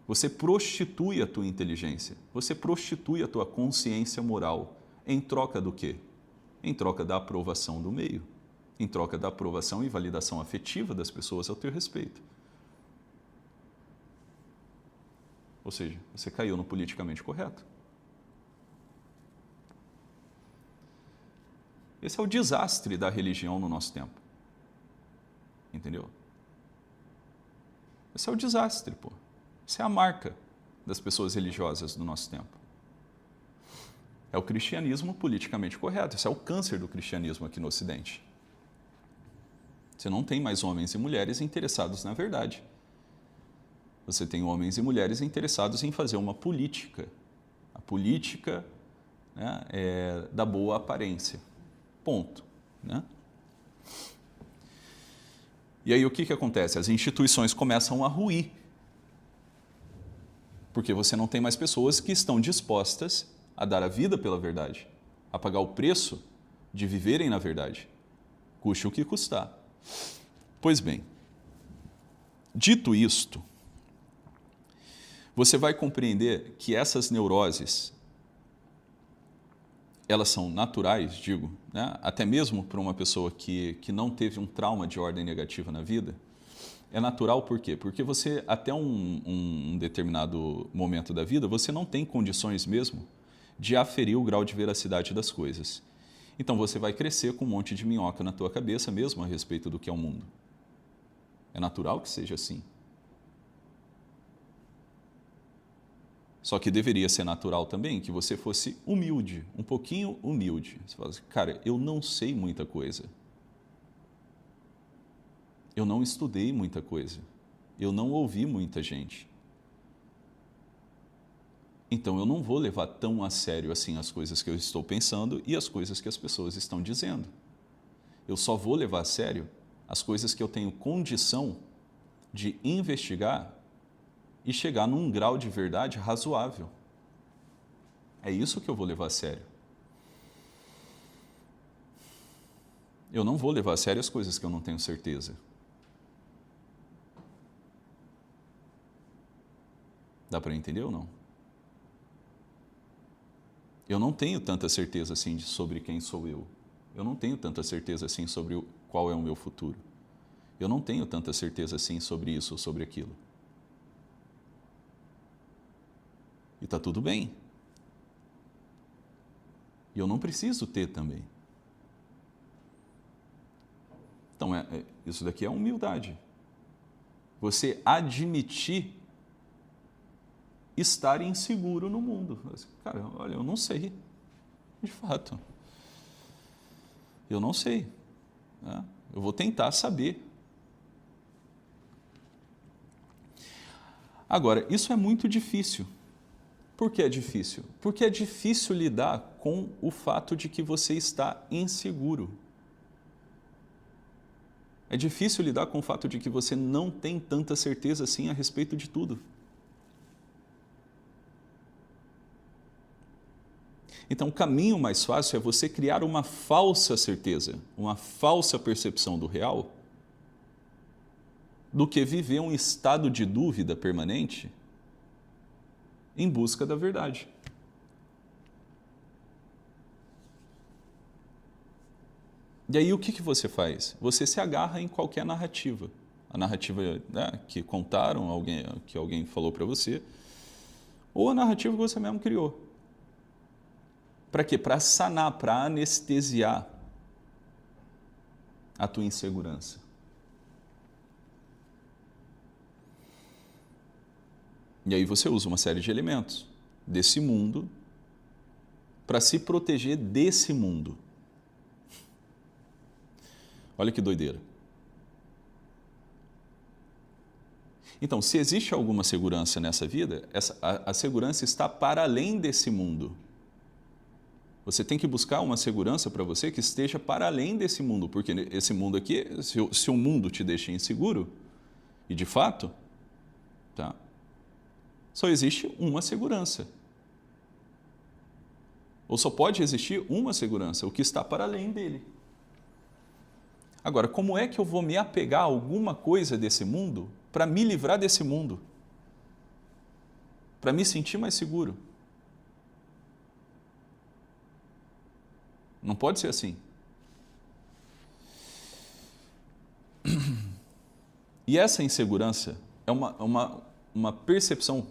Você prostitui a tua inteligência, você prostitui a tua consciência moral. Em troca do quê? Em troca da aprovação do meio, em troca da aprovação e validação afetiva das pessoas ao teu respeito. Ou seja, você caiu no politicamente correto. Esse é o desastre da religião no nosso tempo. Entendeu? Esse é o desastre, pô. Essa é a marca das pessoas religiosas do nosso tempo. É o cristianismo politicamente correto. Esse é o câncer do cristianismo aqui no Ocidente. Você não tem mais homens e mulheres interessados na verdade. Você tem homens e mulheres interessados em fazer uma política. A política, né, da boa aparência. Ponto. Né? E aí o que acontece? As instituições começam a ruir. Porque você não tem mais pessoas que estão dispostas a dar a vida pela verdade, a pagar o preço de viverem na verdade, custe o que custar. Pois bem, dito isto, você vai compreender que essas neuroses, elas são naturais, digo, né? Até mesmo para uma pessoa que não teve um trauma de ordem negativa na vida. É natural por quê? Porque você, até um determinado momento da vida, você não tem condições mesmo de aferir o grau de veracidade das coisas. Então você vai crescer com um monte de minhoca na tua cabeça mesmo a respeito do que é o mundo. É natural que seja assim. Só que deveria ser natural também que você fosse humilde, um pouquinho humilde. Você fala assim, cara, eu não sei muita coisa. Eu não estudei muita coisa. Eu não ouvi muita gente. Então eu não vou levar tão a sério assim as coisas que eu estou pensando e as coisas que as pessoas estão dizendo. Eu só vou levar a sério as coisas que eu tenho condição de investigar e chegar num grau de verdade razoável. É isso que eu vou levar a sério. Eu não vou levar a sério as coisas que eu não tenho certeza. Dá para entender ou não? Eu não tenho tanta certeza assim sobre quem sou eu. Eu não tenho tanta certeza assim sobre qual é o meu futuro. Eu não tenho tanta certeza assim sobre isso ou sobre aquilo. E está tudo bem. E eu não preciso ter também. Então, isso daqui é humildade. Você admitir estar inseguro no mundo. Cara, olha, eu não sei. De fato. Eu não sei. Né? Eu vou tentar saber. Agora, isso é muito difícil. Por que é difícil? Porque é difícil lidar com o fato de que você está inseguro. É difícil lidar com o fato de que você não tem tanta certeza assim a respeito de tudo. Então, o caminho mais fácil é você criar uma falsa certeza, uma falsa percepção do real, do que viver um estado de dúvida permanente em busca da verdade. E aí o que você faz? Você se agarra em qualquer narrativa. A narrativa, né, que contaram, que alguém falou para você, ou a narrativa que você mesmo criou. Para quê? Para sanar, para anestesiar a tua insegurança. E aí você usa uma série de elementos desse mundo para se proteger desse mundo. Olha que doideira. Então, se existe alguma segurança nessa vida, a segurança está para além desse mundo. Você tem que buscar uma segurança para você que esteja para além desse mundo, porque esse mundo aqui, se o mundo te deixa inseguro, e de fato, tá, só existe uma segurança. Ou só pode existir uma segurança, o que está para além dele. Agora, como é que eu vou me apegar a alguma coisa desse mundo para me livrar desse mundo? Para me sentir mais seguro? Não pode ser assim. E essa insegurança é uma percepção,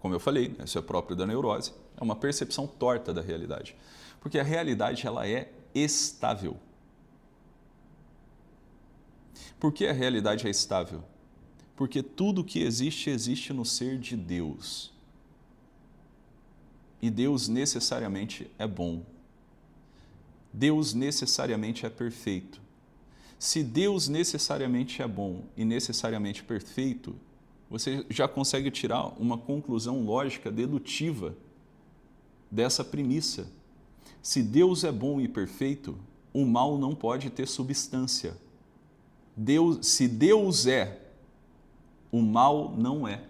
como eu falei, isso é próprio da neurose, é uma percepção torta da realidade. Porque a realidade ela é estável. Por que a realidade é estável? Porque tudo que existe, existe no ser de Deus. E Deus necessariamente é bom. Deus necessariamente é perfeito. Se Deus necessariamente é bom e necessariamente perfeito, você já consegue tirar uma conclusão lógica dedutiva dessa premissa. Se Deus é bom e perfeito, o mal não pode ter substância. Se Deus é, o mal não é.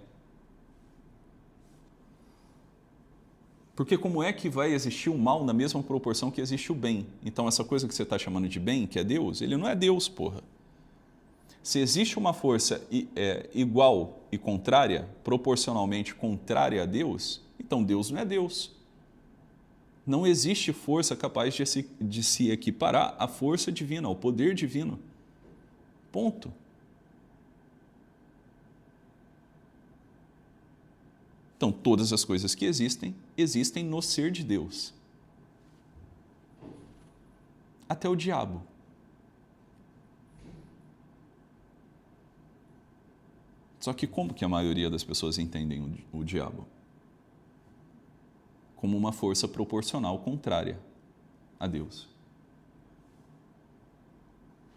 Porque como é que vai existir o mal na mesma proporção que existe o bem? Então essa coisa que você está chamando de bem, que é Deus, ele não é Deus, porra. Se existe uma força igual e contrária, proporcionalmente contrária a Deus, então Deus não é Deus. Não existe força capaz de se equiparar à força divina, ao poder divino. Ponto. Então, todas as coisas que existem, existem no ser de Deus. Até o diabo. Só que como que a maioria das pessoas entendem o diabo? Como uma força proporcional contrária a Deus.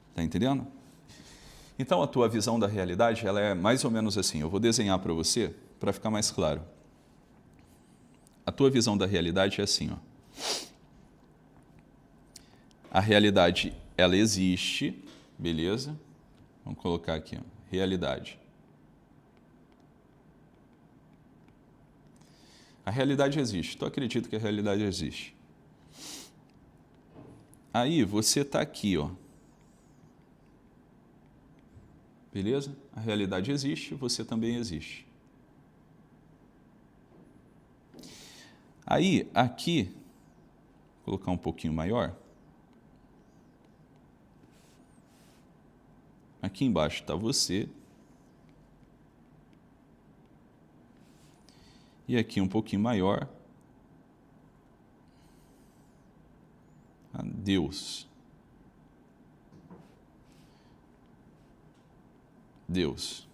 Está entendendo? Então, a tua visão da realidade ela é mais ou menos assim. Eu vou desenhar para você, para ficar mais claro. A tua visão da realidade é assim, ó. A realidade, ela existe, beleza? Vamos colocar aqui, ó, realidade. A realidade existe. Tu acredita que a realidade existe? Aí, você está aqui, ó. Beleza? A realidade existe, você também existe. Aí, aqui, vou colocar um pouquinho maior. Aqui embaixo está você. E aqui um pouquinho maior. Deus. Deus.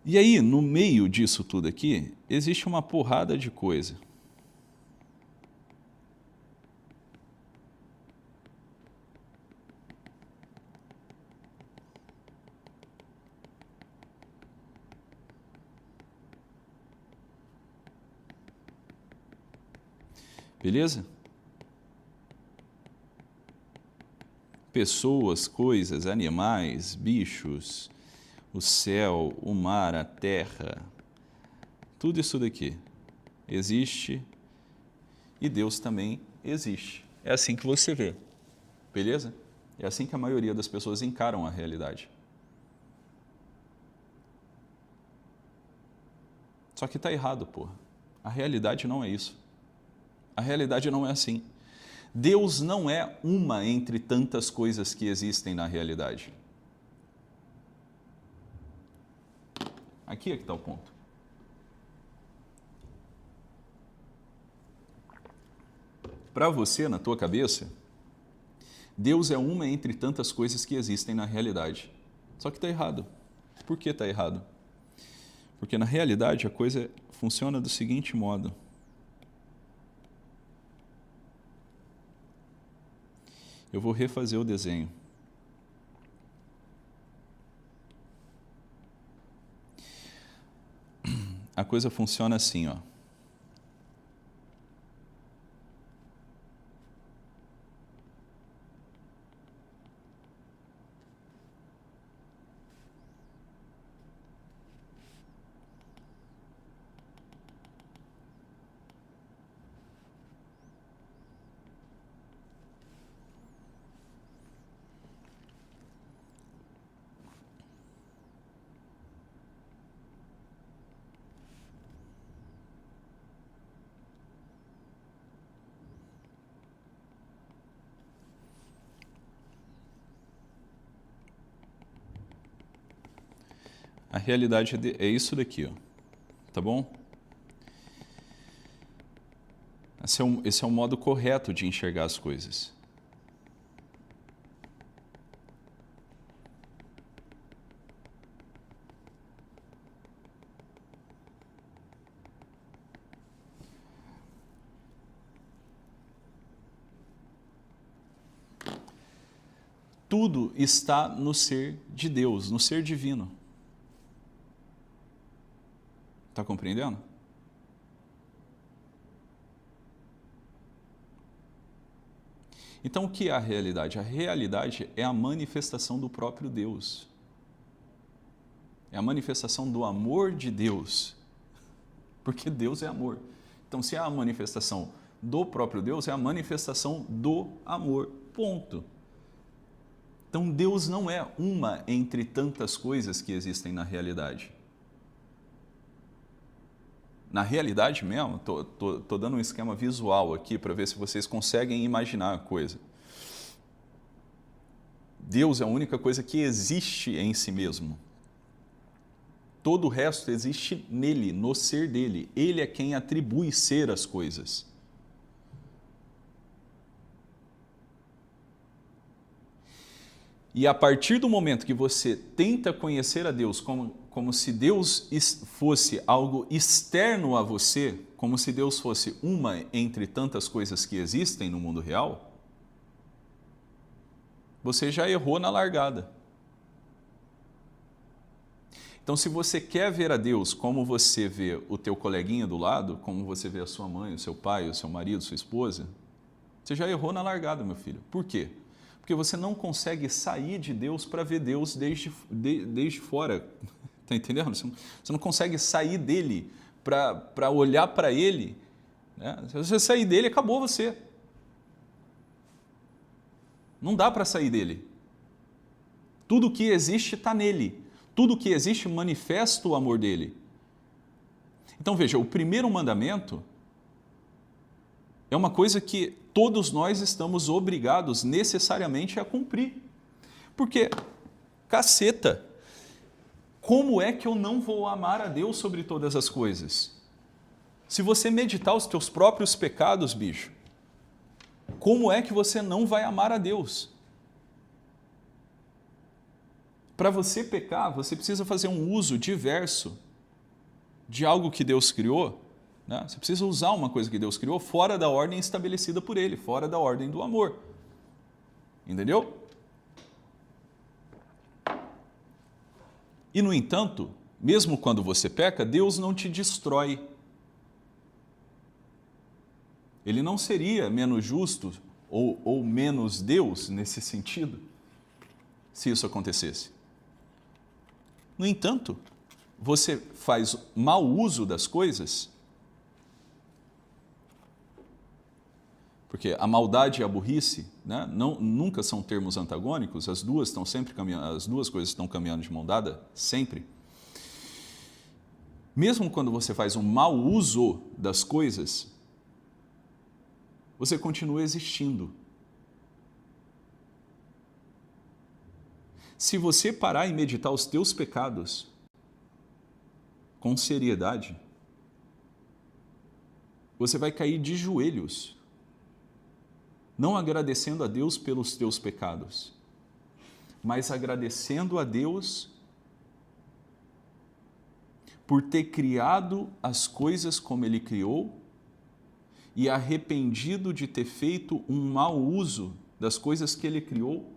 E aí, no meio disso tudo aqui, existe uma porrada de coisa. Beleza? Pessoas, coisas, animais, bichos, o céu, o mar, a terra, tudo isso daqui existe e Deus também existe. É assim que você vê, beleza? É assim que a maioria das pessoas encaram a realidade. Só que está errado, porra. A realidade não é isso. A realidade não é assim. Deus não é uma entre tantas coisas que existem na realidade. Aqui é que está o ponto. Para você, na tua cabeça, Deus é uma entre tantas coisas que existem na realidade. Só que está errado. Por que está errado? Porque na realidade a coisa funciona do seguinte modo. Eu vou refazer o desenho. A coisa funciona assim, ó. A realidade é isso daqui, ó. Tá bom? Esse é o modo correto de enxergar as coisas. Tudo está no ser de Deus, no ser divino. Está compreendendo? Então, o que é a realidade? A realidade é a manifestação do próprio Deus. É a manifestação do amor de Deus. Porque Deus é amor. Então, se é a manifestação do próprio Deus, é a manifestação do amor. Ponto. Então, Deus não é uma entre tantas coisas que existem na realidade. Na realidade mesmo, estou dando um esquema visual aqui para ver se vocês conseguem imaginar a coisa. Deus é a única coisa que existe em si mesmo. Todo o resto existe nele, no ser dele. Ele é quem atribui ser às coisas. E a partir do momento que você tenta conhecer a Deus como se Deus fosse algo externo a você, como se Deus fosse uma entre tantas coisas que existem no mundo real, você já errou na largada. Então, se você quer ver a Deus como você vê o teu coleguinha do lado, como você vê a sua mãe, o seu pai, o seu marido, sua esposa, você já errou na largada, meu filho. Por quê? Porque você não consegue sair de Deus para ver Deus desde fora. Está entendendo? Você não consegue sair dele para olhar para ele. Né? Se você sair dele, acabou você. Não dá para sair dele. Tudo que existe está nele. Tudo que existe manifesta o amor dele. Então veja, o primeiro mandamento é uma coisa que todos nós estamos obrigados necessariamente a cumprir. Porque, caceta, como é que eu não vou amar a Deus sobre todas as coisas? Se você meditar os teus próprios pecados, bicho, como é que você não vai amar a Deus? Para você pecar, você precisa fazer um uso diverso de algo que Deus criou. Né? Você precisa usar uma coisa que Deus criou fora da ordem estabelecida por Ele, fora da ordem do amor. Entendeu? E, no entanto, mesmo quando você peca, Deus não te destrói. Ele não seria menos justo ou menos Deus nesse sentido, se isso acontecesse. No entanto, você faz mau uso das coisas, porque a maldade e a burrice, né, nunca são termos antagônicos, as duas estão sempre caminhando, as duas coisas estão caminhando de mão dada, sempre. Mesmo quando você faz um mau uso das coisas, você continua existindo. Se você parar e meditar os teus pecados com seriedade, você vai cair de joelhos, não agradecendo a Deus pelos teus pecados, mas agradecendo a Deus por ter criado as coisas como Ele criou e arrependido de ter feito um mau uso das coisas que Ele criou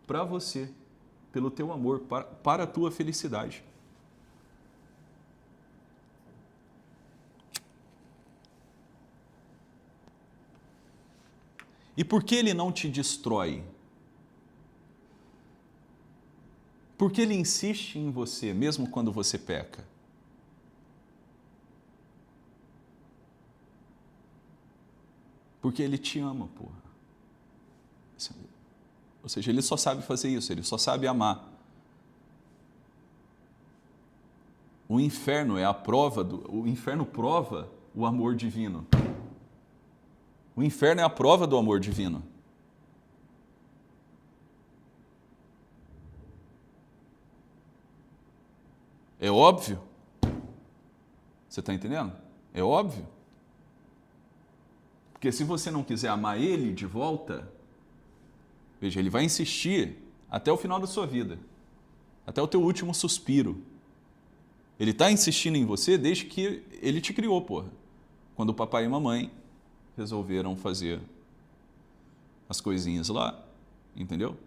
para você, pelo teu amor, para a tua felicidade. E por que Ele não te destrói? Por que Ele insiste em você, mesmo quando você peca? Porque Ele te ama, porra. Ou seja, Ele só sabe fazer isso, Ele só sabe amar. O inferno é a prova, o inferno prova o amor divino. O inferno é a prova do amor divino. É óbvio. Você está entendendo? É óbvio. Porque se você não quiser amar Ele de volta, veja, Ele vai insistir até o final da sua vida, até o teu último suspiro. Ele está insistindo em você desde que Ele te criou, porra. Quando o papai e a mamãe resolveram fazer as coisinhas lá, entendeu?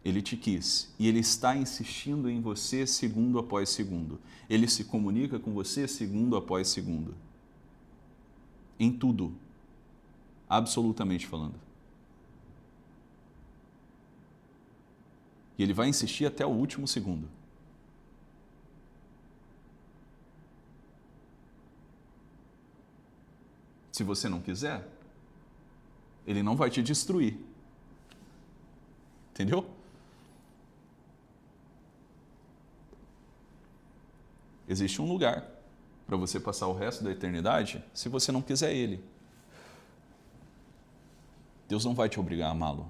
Ele te quis e Ele está insistindo em você segundo após segundo. Ele se comunica com você segundo após segundo. Em tudo. Absolutamente falando. E Ele vai insistir até o último segundo. Se você não quiser, Ele não vai te destruir. Entendeu? Existe um lugar para você passar o resto da eternidade se você não quiser Ele. Deus não vai te obrigar a amá-lo.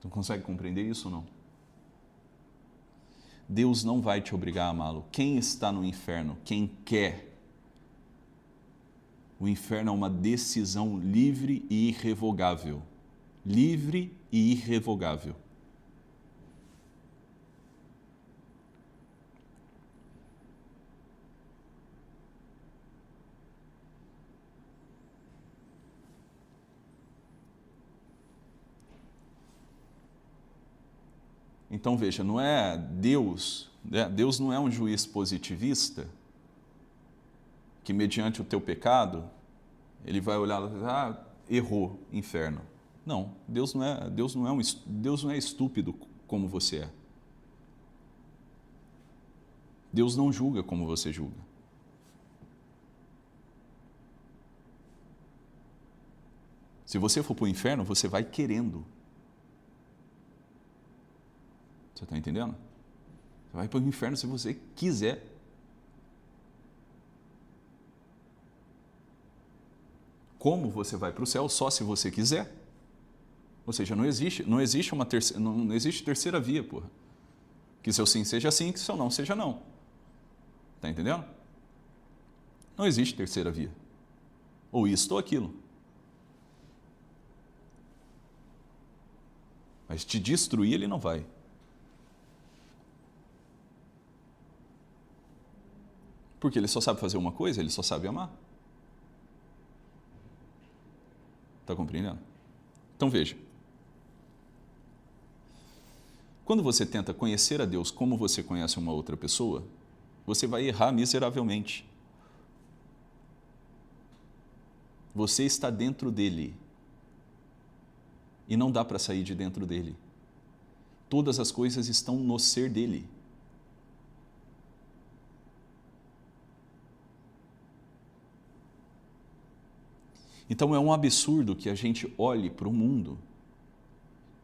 Tu consegue compreender isso ou não? Deus não vai te obrigar a amá-lo. Quem está no inferno, quem quer, o inferno é uma decisão livre e irrevogável. Livre e irrevogável. Então veja, não é Deus, né? Deus não é um juiz positivista que mediante o teu pecado, Ele vai olhar e dizer, errou, inferno. Não, Deus não é estúpido como você é. Deus não julga como você julga. Se você for para o inferno, você vai querendo. Você está entendendo? Você vai para o inferno se você quiser. Como você vai para o céu? Só se você quiser. Ou seja, não existe terceira via, porra. Que seu sim seja sim, que seu não seja não. Está entendendo? Não existe terceira via. Ou isto ou aquilo. Mas te destruir Ele não vai. Porque Ele só sabe fazer uma coisa, Ele só sabe amar. Está compreendendo? Então veja. Quando você tenta conhecer a Deus como você conhece uma outra pessoa, você vai errar miseravelmente. Você está dentro dele. E não dá para sair de dentro dele. Todas as coisas estão no ser dele. Então é um absurdo que a gente olhe para o mundo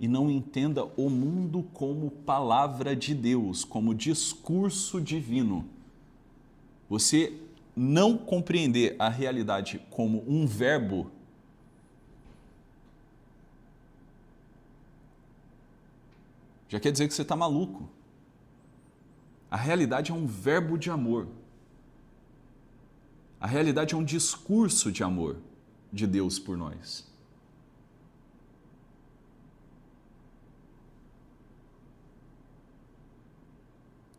e não entenda o mundo como palavra de Deus, como discurso divino. Você não compreender a realidade como um verbo já quer dizer que você está maluco. A realidade é um verbo de amor. A realidade é um discurso de amor de Deus por nós.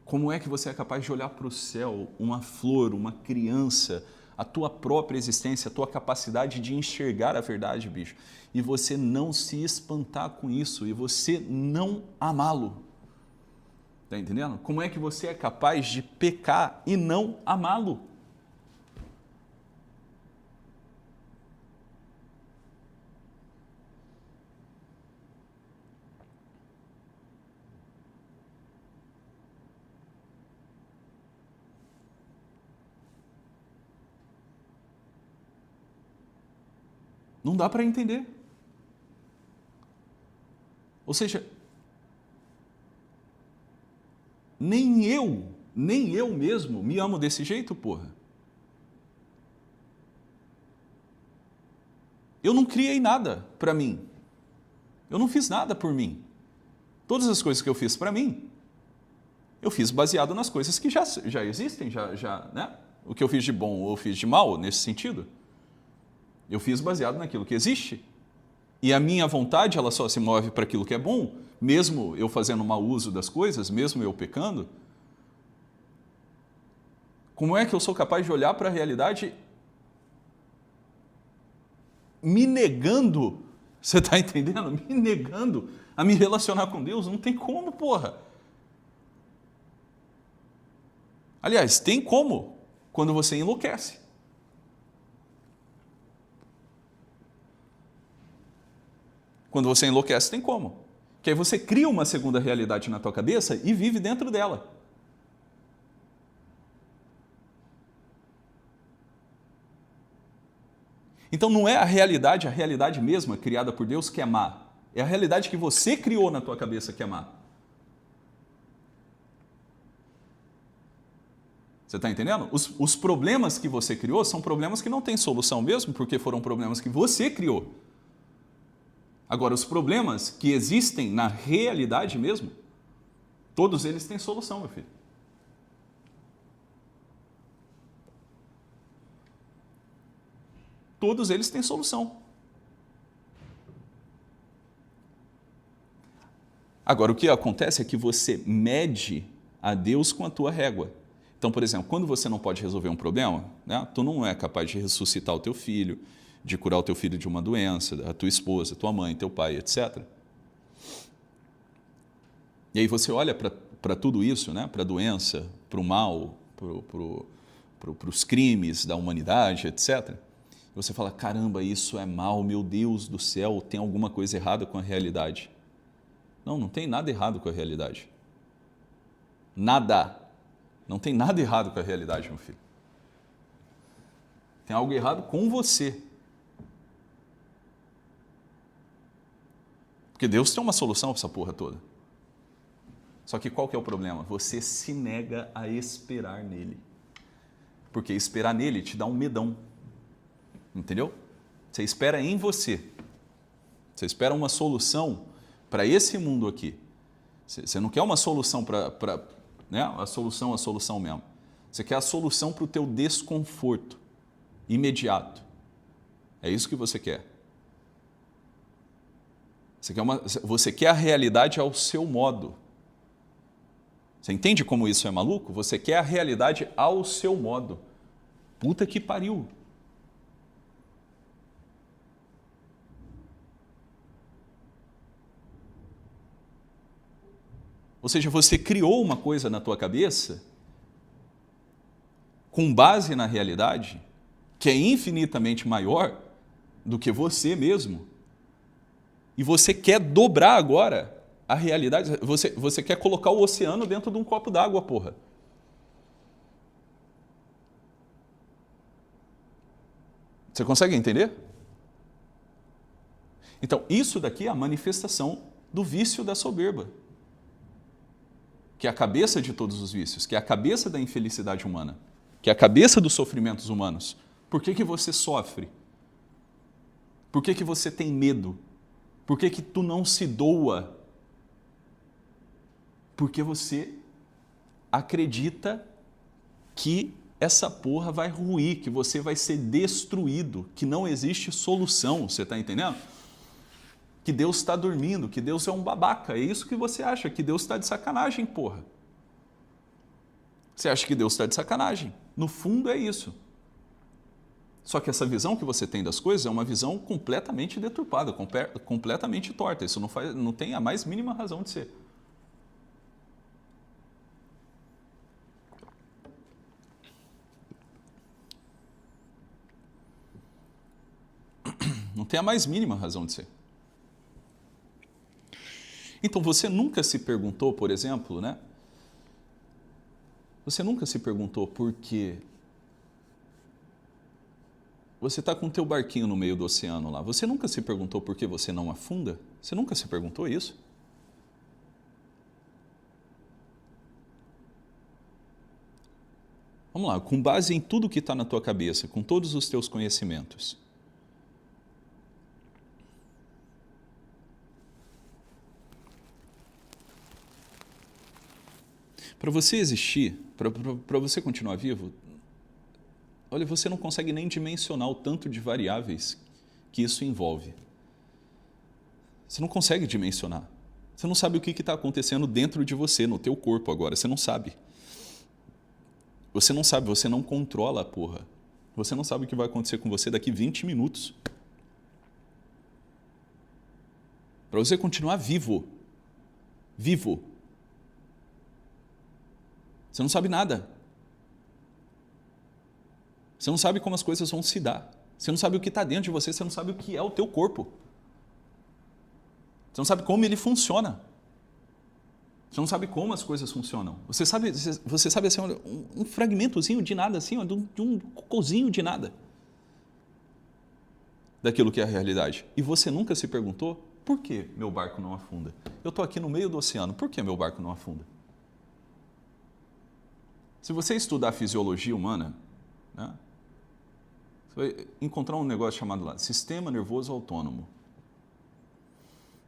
Como é que você é capaz de olhar para o céu, uma flor, uma criança, a tua própria existência, a tua capacidade de enxergar a verdade, bicho, e você não se espantar com isso, e você não amá-lo? Está entendendo? Como é que você é capaz de pecar e não amá-lo? Não dá para entender. Ou seja, nem eu mesmo me amo desse jeito, porra. Eu não criei nada para mim. Eu não fiz nada por mim. Todas as coisas que eu fiz para mim, eu fiz baseado nas coisas que já existem, né? O que eu fiz de bom ou eu fiz de mal, nesse sentido. Eu fiz baseado naquilo que existe. E a minha vontade, ela só se move para aquilo que é bom, mesmo eu fazendo mau uso das coisas, mesmo eu pecando. Como é que eu sou capaz de olhar para a realidade me negando, você está entendendo? Me negando a me relacionar com Deus? Não tem como, porra. Aliás, tem como, quando você enlouquece. Quando você enlouquece, tem como. Que aí você cria uma segunda realidade na tua cabeça e vive dentro dela. Então não é a realidade mesma, criada por Deus, que é má. É a realidade que você criou na tua cabeça que é má. Você está entendendo? Os problemas que você criou são problemas que não têm solução mesmo, porque foram problemas que você criou. Agora, os problemas que existem na realidade mesmo, todos eles têm solução, meu filho. Todos eles têm solução. Agora, o que acontece é que você mede a Deus com a tua régua. Então, por exemplo, quando você não pode resolver um problema, né, tu não é capaz de ressuscitar o teu filho, de curar o teu filho de uma doença, a tua esposa, a tua mãe, teu pai, etc. E aí você olha para tudo isso, né, para a doença, para o mal, para os crimes da humanidade, etc. E você fala, caramba, isso é mal, meu Deus do céu, tem alguma coisa errada com a realidade. Não, não tem nada errado com a realidade. Nada. Não tem nada errado com a realidade, meu filho. Tem algo errado com você. Porque Deus tem uma solução para essa porra toda. Só que qual que é o problema? Você se nega a esperar nele. Porque esperar nele te dá um medão. Entendeu? Você espera em você. Você espera uma solução para esse mundo aqui. Você não quer uma solução para né? A solução mesmo. Você quer a solução para o teu desconforto imediato. É isso que você quer. Você quer a realidade ao seu modo. Você entende como isso é maluco? Você quer a realidade ao seu modo. Puta que pariu. Ou seja, você criou uma coisa na tua cabeça com base na realidade, que é infinitamente maior do que você mesmo, e você quer dobrar agora a realidade, você quer colocar o oceano dentro de um copo d'água, porra. Você consegue entender? Então, isso daqui é a manifestação do vício da soberba, que é a cabeça de todos os vícios, que é a cabeça da infelicidade humana, que é a cabeça dos sofrimentos humanos. Por que você sofre? Por que você tem medo? Por que tu não se doa? Porque você acredita que essa porra vai ruir, que você vai ser destruído, que não existe solução, você está entendendo? Que Deus está dormindo, que Deus é um babaca, é isso que você acha, que Deus está de sacanagem, porra. Você acha que Deus está de sacanagem. No fundo é isso. Só que essa visão que você tem das coisas é uma visão completamente deturpada, completamente torta. Isso não tem a mais mínima razão de ser. Não tem a mais mínima razão de ser. Então, você nunca se perguntou, por exemplo, né? Você nunca se perguntou por que você está com o teu barquinho no meio do oceano lá. Você nunca se perguntou por que você não afunda? Você nunca se perguntou isso? Vamos lá, com base em tudo que está na tua cabeça, com todos os teus conhecimentos. Para você existir, para você continuar vivo, olha, você não consegue nem dimensionar o tanto de variáveis que isso envolve. Você não consegue dimensionar. Você não sabe o que está acontecendo dentro de você, no teu corpo agora. Você não sabe. Você não sabe, você não controla a porra. Você não sabe o que vai acontecer com você daqui 20 minutos. Para você continuar vivo. Vivo. Você não sabe nada. Você não sabe como as coisas vão se dar. Você não sabe o que está dentro de você, você não sabe o que é o teu corpo. Você não sabe como ele funciona. Você não sabe como as coisas funcionam. Você sabe assim, um fragmentozinho de nada, assim, de um cocôzinho de nada daquilo que é a realidade. E você nunca se perguntou, por que meu barco não afunda? Eu estou aqui no meio do oceano, por que meu barco não afunda? Se você estudar a fisiologia humana, né, você vai encontrar um negócio chamado lá, sistema nervoso autônomo.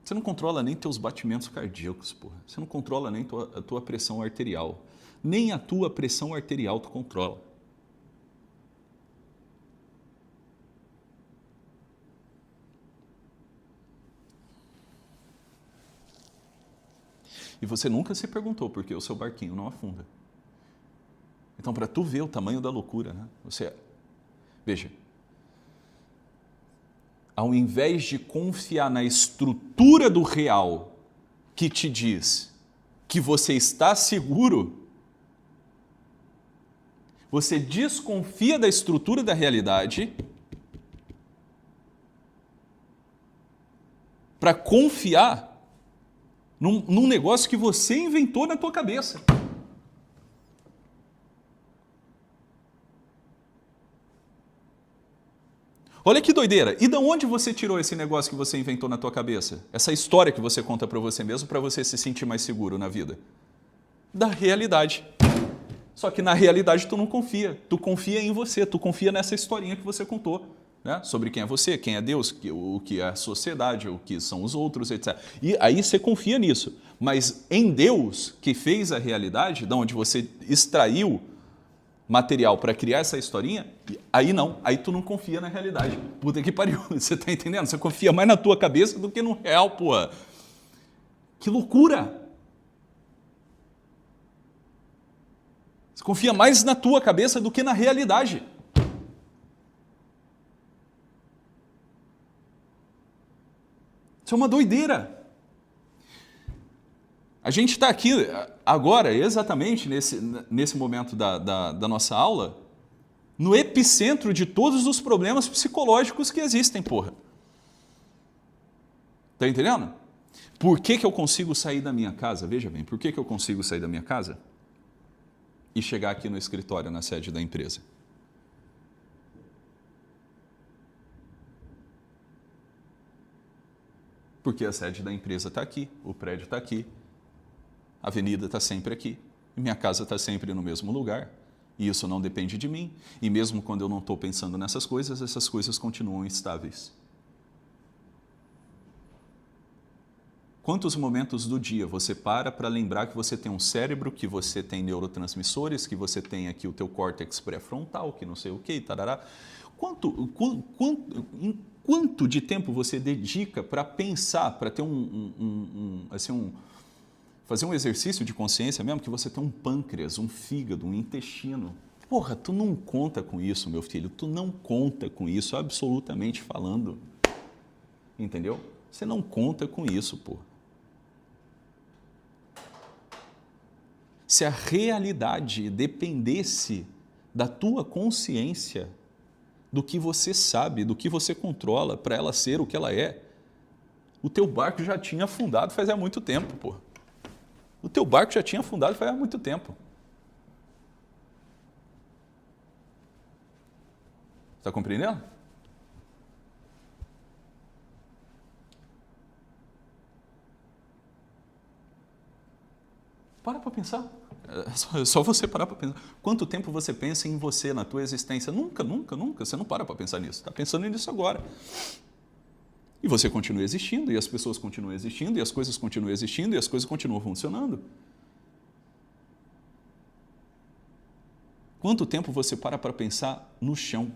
Você não controla nem teus batimentos cardíacos, porra. Você não controla nem a tua pressão arterial. Nem a tua pressão arterial tu controla. E você nunca se perguntou por que o seu barquinho não afunda. Então, para tu ver o tamanho da loucura, né? Veja, ao invés de confiar na estrutura do real que te diz que você está seguro, você desconfia da estrutura da realidade para confiar num negócio que você inventou na tua cabeça. Olha que doideira. E de onde você tirou esse negócio que você inventou na tua cabeça? Essa história que você conta para você mesmo para você se sentir mais seguro na vida? Da realidade. Só que na realidade tu não confia. Tu confia em você, tu confia nessa historinha que você contou, né? Sobre quem é você, quem é Deus, o que é a sociedade, o que são os outros, etc. E aí você confia nisso. Mas em Deus, que fez a realidade, de onde você extraiu material para criar essa historinha, aí não, aí tu não confia na realidade. Puta que pariu, você tá entendendo? Você confia mais na tua cabeça do que no real, porra. Que loucura! Você confia mais na tua cabeça do que na realidade. Isso é uma doideira. A gente está aqui agora, exatamente nesse momento da nossa aula, No epicentro de todos os problemas psicológicos que existem, porra. Tá entendendo? Por que eu consigo sair da minha casa? Veja bem, por que eu consigo sair da minha casa e chegar aqui no escritório, na sede da empresa? Porque a sede da empresa está aqui, o prédio está aqui, a avenida está sempre aqui, e minha casa está sempre no mesmo lugar. E isso não depende de mim. E mesmo quando eu não estou pensando nessas coisas, essas coisas continuam estáveis. Quantos momentos do dia você para lembrar que você tem um cérebro, que você tem neurotransmissores, que você tem aqui o teu córtex pré-frontal, que não sei o que, tarará. Quanto de tempo você dedica para pensar, para ter fazer um exercício de consciência mesmo, que você tem um pâncreas, um fígado, um intestino? Porra, tu não conta com isso, meu filho, tu não conta com isso, absolutamente falando. Entendeu? Você não conta com isso, porra. Se a realidade dependesse da tua consciência, do que você sabe, do que você controla, para ela ser o que ela é, o teu barco já tinha afundado faz muito tempo, porra. O teu barco já tinha afundado faz muito tempo. Está compreendendo? Para pensar. É só você parar para pensar. Quanto tempo você pensa em você, na tua existência? Nunca, nunca, nunca. Você não para pensar nisso. Está pensando nisso agora. E você continua existindo, e as pessoas continuam existindo, e as coisas continuam existindo, e as coisas continuam funcionando. Quanto tempo você para pensar no chão?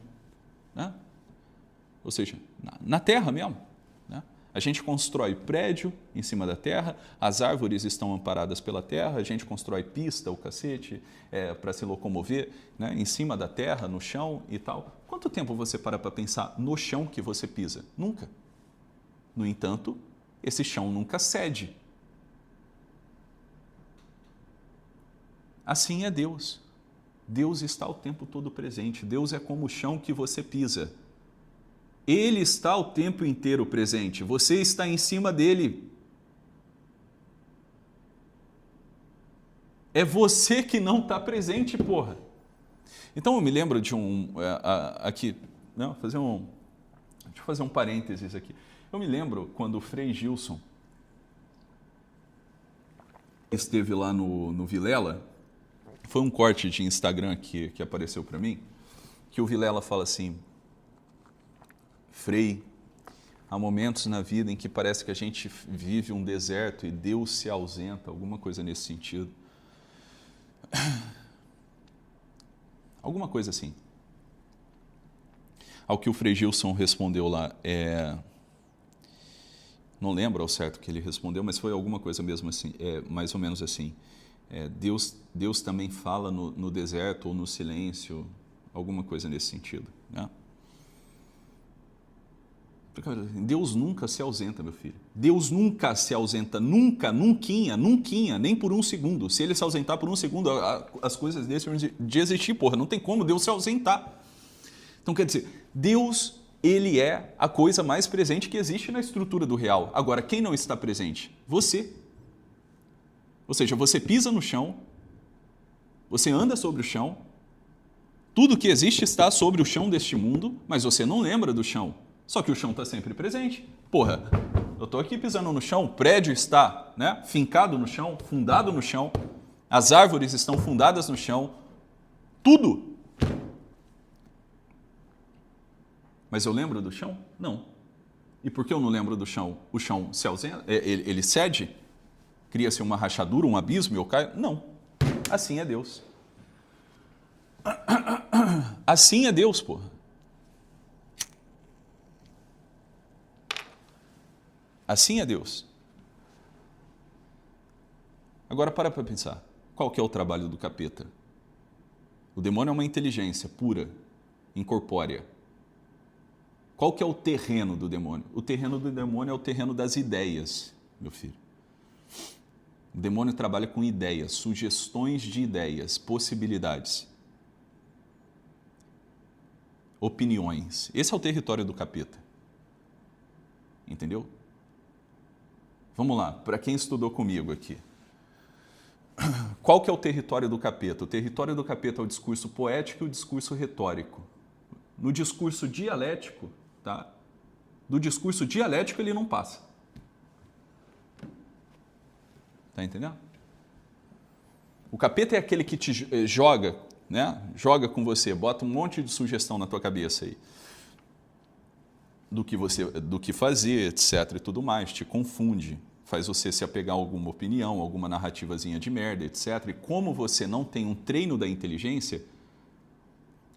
Né? Ou seja, na terra mesmo. Né? A gente constrói prédio em cima da terra, as árvores estão amparadas pela terra, a gente constrói pista, o cacete, para se locomover, né? Em cima da terra, no chão e tal. Quanto tempo você para pensar no chão que você pisa? Nunca. No entanto, esse chão nunca cede. Assim é Deus. Deus está o tempo todo presente. Deus é como o chão que você pisa. Ele está o tempo inteiro presente. Você está em cima dele. É você que não está presente, porra. Então eu me lembro de aqui, não, deixa eu fazer um parênteses aqui. Eu me lembro quando o Frei Gilson esteve lá no Vilela. Foi um corte de Instagram que apareceu para mim, que o Vilela fala assim: Frei, há momentos na vida em que parece que a gente vive um deserto e Deus se ausenta, alguma coisa nesse sentido. Alguma coisa assim. Ao que o Frei Gilson respondeu lá, não lembro ao certo o que ele respondeu, mas foi alguma coisa mesmo assim, mais ou menos assim. Deus também fala no deserto ou no silêncio, alguma coisa nesse sentido. Né? Deus nunca se ausenta, meu filho. Deus nunca se ausenta, nunca, nunca, nem por um segundo. Se ele se ausentar por um segundo, as coisas deixam de existir, porra. Não tem como Deus se ausentar. Então, quer dizer, Deus, ele é a coisa mais presente que existe na estrutura do real. Agora, quem não está presente? Você. Ou seja, você pisa no chão, você anda sobre o chão, tudo que existe está sobre o chão deste mundo, mas você não lembra do chão. Só que o chão está sempre presente. Porra, eu estou aqui pisando no chão, o prédio está, né, fincado no chão, fundado no chão, as árvores estão fundadas no chão, tudo. Mas eu lembro do chão? Não. E por que eu não lembro do chão? O chão se ausenta? Ele cede? Cria-se uma rachadura, um abismo e eu caio? Não. Assim é Deus. Assim é Deus, porra. Assim é Deus. Agora para pensar. Qual que é o trabalho do capeta? O demônio é uma inteligência pura, incorpórea. Qual que é o terreno do demônio? O terreno do demônio é o terreno das ideias, meu filho. O demônio trabalha com ideias, sugestões de ideias, possibilidades. opiniões. Esse é o território do capeta. Entendeu? Vamos lá, para quem estudou comigo aqui. Qual que é o território do capeta? O território do capeta é o discurso poético e o discurso retórico. No discurso dialético, tá? Do discurso dialético ele não passa. Tá entendendo? O capeta é aquele que te joga, né? Joga com você, bota um monte de sugestão na tua cabeça aí. Do que fazer, etc. e tudo mais, te confunde, faz você se apegar a alguma opinião, alguma narrativazinha de merda, etc. E como você não tem um treino da inteligência,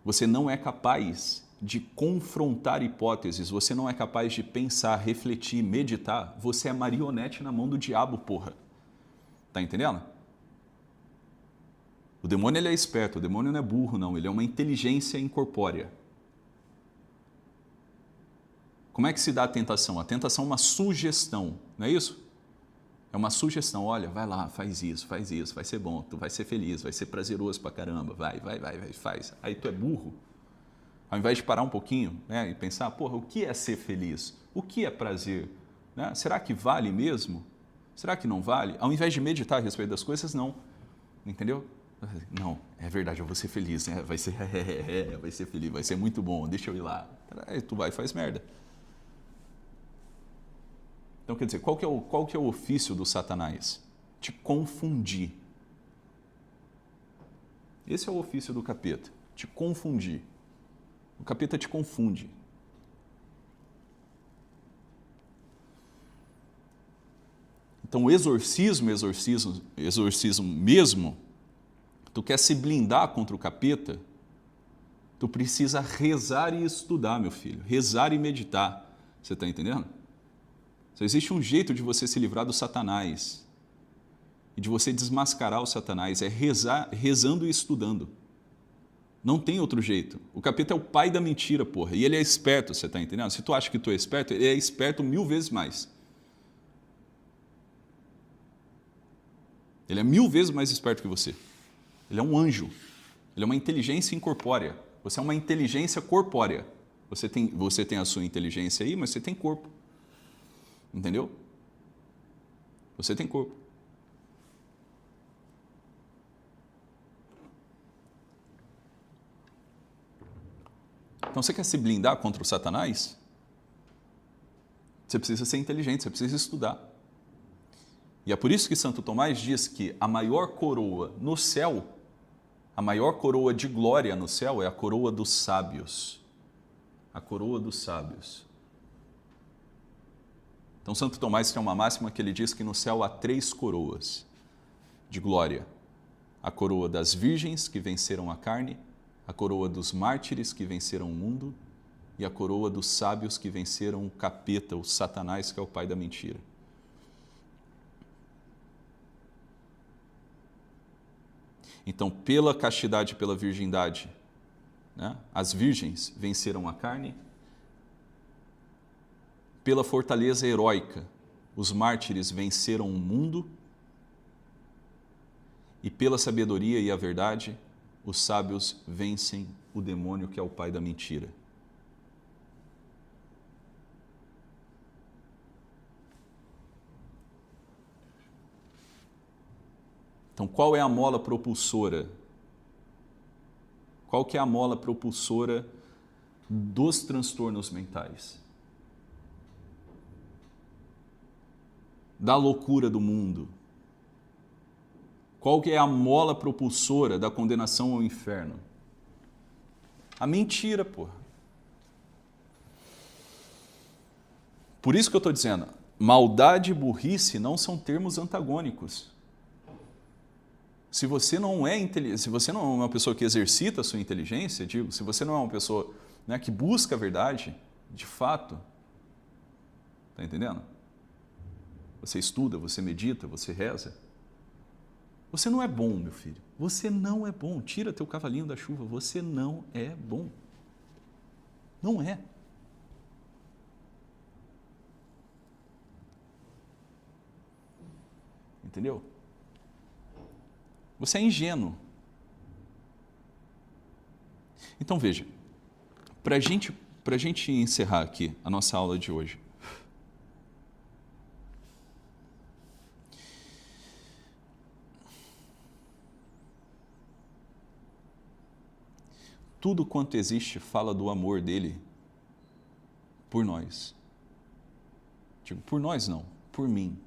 você não é capaz de confrontar hipóteses, você não é capaz de pensar, refletir, meditar, você é marionete na mão do diabo, porra. Tá entendendo? O demônio ele é esperto, o demônio não é burro, não, ele é uma inteligência incorpórea. Como é que se dá a tentação? A tentação é uma sugestão, não é isso? É uma sugestão, olha, vai lá, faz isso, vai ser bom, tu vai ser feliz, vai ser prazeroso pra caramba, vai, faz. Aí tu é burro, ao invés de parar um pouquinho, né, e pensar, porra, o que é ser feliz? O que é prazer? Né? Será que vale mesmo? Será que não vale? Ao invés de meditar a respeito das coisas, não. Entendeu? Não, é verdade, eu vou ser feliz, né? Vai ser feliz, vai ser muito bom, deixa eu ir lá. Aí tu vai e faz merda. Então, quer dizer, qual que é o ofício do Satanás? Te confundir. Esse é o ofício do capeta, te confundir. O capeta te confunde. Então, o exorcismo mesmo, tu quer se blindar contra o capeta, tu precisa rezar e estudar, meu filho. Rezar e meditar. Você está entendendo? Só existe um jeito de você se livrar do Satanás e de você desmascarar o Satanás, é rezando e estudando. Não tem outro jeito. O capeta é o pai da mentira, porra, e ele é esperto, você está entendendo? Se tu acha que tu é esperto, ele é esperto 1000 vezes mais. Ele é 1000 vezes mais esperto que você. Ele é um anjo. Ele é uma inteligência incorpórea. Você é uma inteligência corpórea. Você tem a sua inteligência aí, mas você tem corpo. Entendeu? Você tem corpo. Então você quer se blindar contra o Satanás? Você precisa ser inteligente, você precisa estudar. E é por isso que Santo Tomás diz que a maior coroa no céu, a maior coroa de glória no céu é a coroa dos sábios. A coroa dos sábios. Então, Santo Tomás tem uma máxima que ele diz que no céu há 3 coroas de glória. A coroa das virgens que venceram a carne, a coroa dos mártires que venceram o mundo e a coroa dos sábios que venceram o capeta, o Satanás, que é o pai da mentira. Então, pela castidade e pela virgindade, né, as virgens venceram a carne. Pela fortaleza heróica, os mártires venceram o mundo. E pela sabedoria e a verdade, os sábios vencem o demônio, que é o pai da mentira. Então, qual é a mola propulsora? Qual que é a mola propulsora dos transtornos mentais? Da loucura do mundo? Qual que é a mola propulsora da condenação ao inferno? A mentira, porra. Por isso que eu estou dizendo, maldade e burrice não são termos antagônicos. Se você não é uma pessoa que exercita a sua inteligência, digo, se você não é uma pessoa, né, que busca a verdade, de fato, está entendendo? Você estuda, você medita, você reza. Você não é bom, meu filho. Você não é bom. Tira teu cavalinho da chuva. Você não é bom. Não é. Entendeu? Você é ingênuo. Então veja, Para a gente encerrar aqui a nossa aula de hoje, tudo quanto existe fala do amor dele por nós. Digo, por nós não, por mim.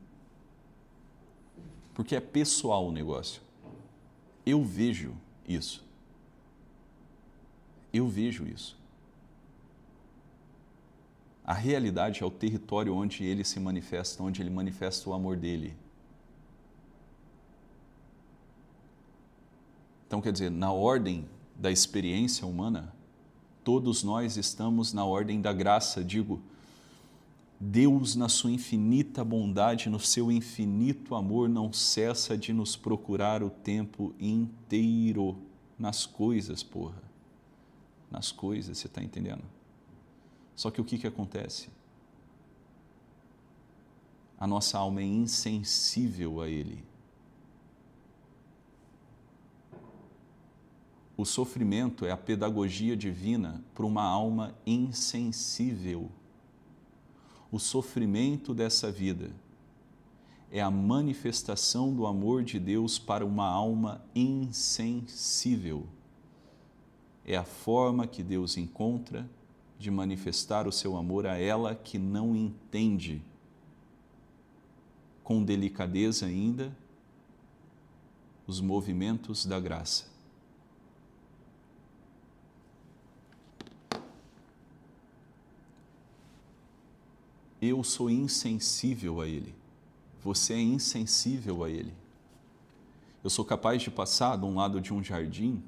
Porque é pessoal o negócio. Eu vejo isso. Eu vejo isso. A realidade é o território onde ele se manifesta, onde ele manifesta o amor dele. Então, quer dizer, na ordem da experiência humana, todos nós estamos na ordem da graça. Digo, Deus, na sua infinita bondade, no seu infinito amor, não cessa de nos procurar o tempo inteiro nas coisas, porra. Nas coisas, você está entendendo? Só que o que acontece? A nossa alma é insensível a Ele. O sofrimento é a pedagogia divina para uma alma insensível. O sofrimento dessa vida é a manifestação do amor de Deus para uma alma insensível. É a forma que Deus encontra de manifestar o seu amor a ela que não entende, com delicadeza ainda, os movimentos da graça. Eu sou insensível a Ele. Você é insensível a Ele. Eu sou capaz de passar de um lado de um jardim,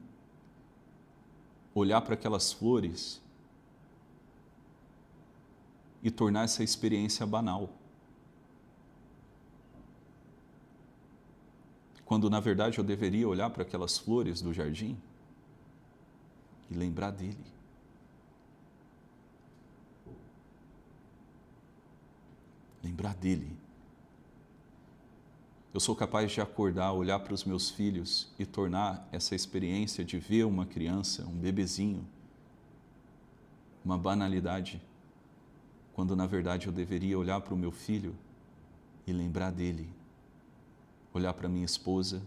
olhar para aquelas flores e tornar essa experiência banal. Quando, na verdade, eu deveria olhar para aquelas flores do jardim e lembrar dele. Lembrar dele. Eu sou capaz de acordar, olhar para os meus filhos e tornar essa experiência de ver uma criança, um bebezinho, uma banalidade, quando na verdade eu deveria olhar para o meu filho e lembrar dele, olhar para minha esposa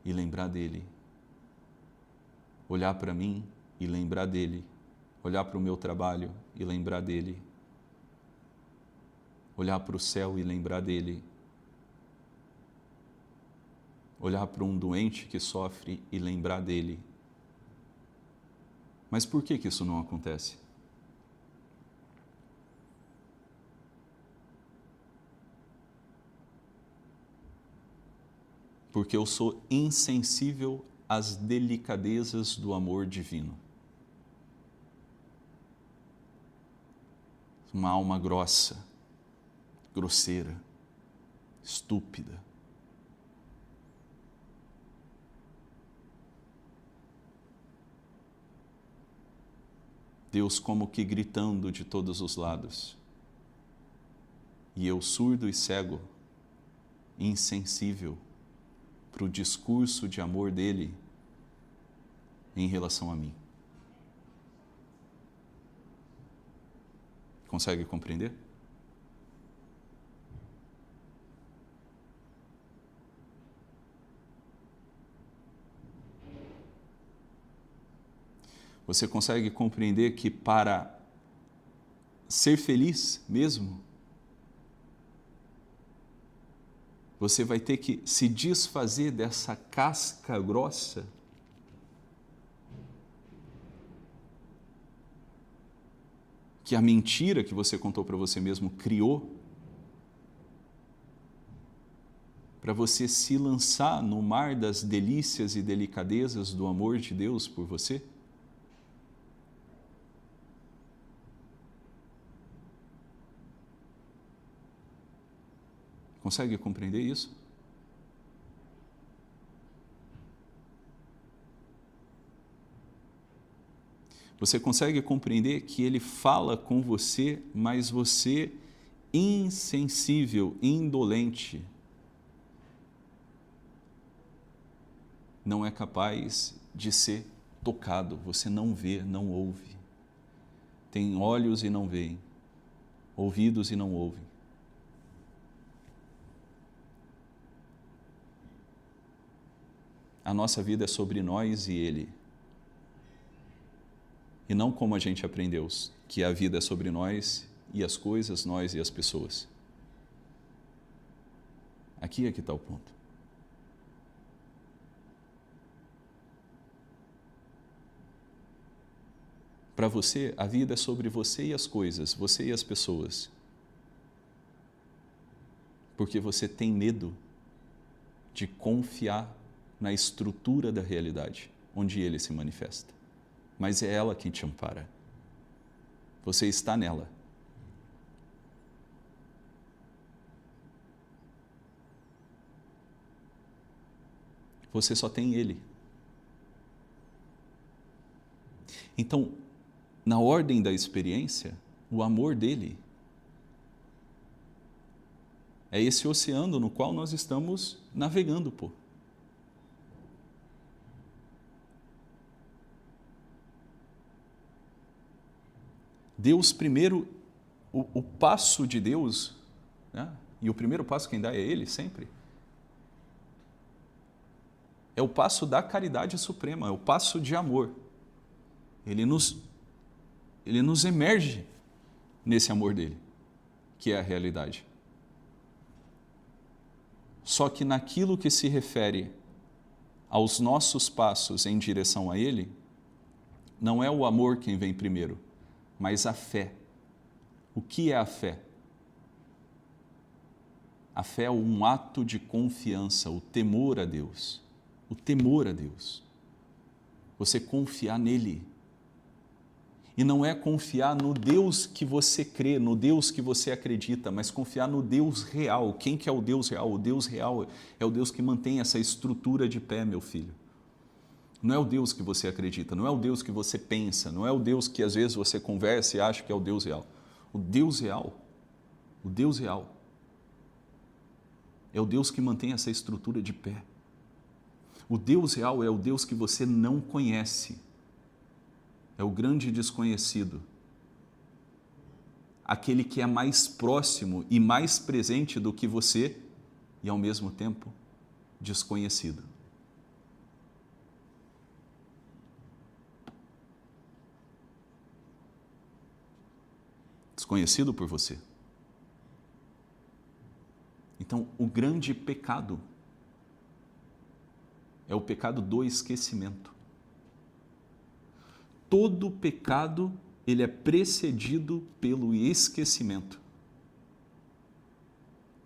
e lembrar dele, olhar para mim e lembrar dele, olhar para o meu trabalho e lembrar dele, olhar para o céu e lembrar dele, olhar para um doente que sofre e lembrar dele. Mas por que isso não acontece? Porque eu sou insensível às delicadezas do amor divino. Uma alma grossa, grosseira, estúpida. Deus como que gritando de todos os lados. E eu surdo e cego, insensível para o discurso de amor dele em relação a mim. Consegue compreender? Você consegue compreender que para ser feliz mesmo, você vai ter que se desfazer dessa casca grossa que a mentira que você contou para você mesmo criou para você se lançar no mar das delícias e delicadezas do amor de Deus por você? Consegue compreender isso? Você consegue compreender que ele fala com você, mas você, insensível, indolente, não é capaz de ser tocado, você não vê, não ouve. têm olhos e não veem, ouvidos e não ouvem. A nossa vida é sobre nós e Ele. E não como a gente aprendeu, que a vida é sobre nós e as coisas, nós e as pessoas. Aqui é que está o ponto. Para você, a vida é sobre você e as coisas, você e as pessoas. Porque você tem medo de confiar na estrutura da realidade, onde Ele se manifesta. Mas é ela quem te ampara. Você está nela. Você só tem Ele. Então, na ordem da experiência, o amor dele é esse oceano no qual nós estamos navegando, pô. Deus primeiro, o passo de Deus, né? E o primeiro passo quem dá é Ele sempre, é o passo da caridade suprema, é o passo de amor. Ele nos emerge nesse amor dele, que é a realidade. Só que naquilo que se refere aos nossos passos em direção a Ele, não é o amor quem vem primeiro, mas a fé. O que é a fé? A fé é um ato de confiança, o temor a Deus. O temor a Deus. Você confiar nele. E não é confiar no Deus que você crê, no Deus que você acredita, mas confiar no Deus real. Quem que é o Deus real? O Deus real é o Deus que mantém essa estrutura de pé, meu filho. Não é o Deus que você acredita, não é o Deus que você pensa, não é o Deus que às vezes você conversa e acha que é o Deus real. O Deus real é o Deus que mantém essa estrutura de pé. O Deus real é o Deus que você não conhece. É o grande desconhecido. Aquele que é mais próximo e mais presente do que você e, ao mesmo tempo, desconhecido. Desconhecido por você. Então, o grande pecado é o pecado do esquecimento. Todo pecado, ele é precedido pelo esquecimento.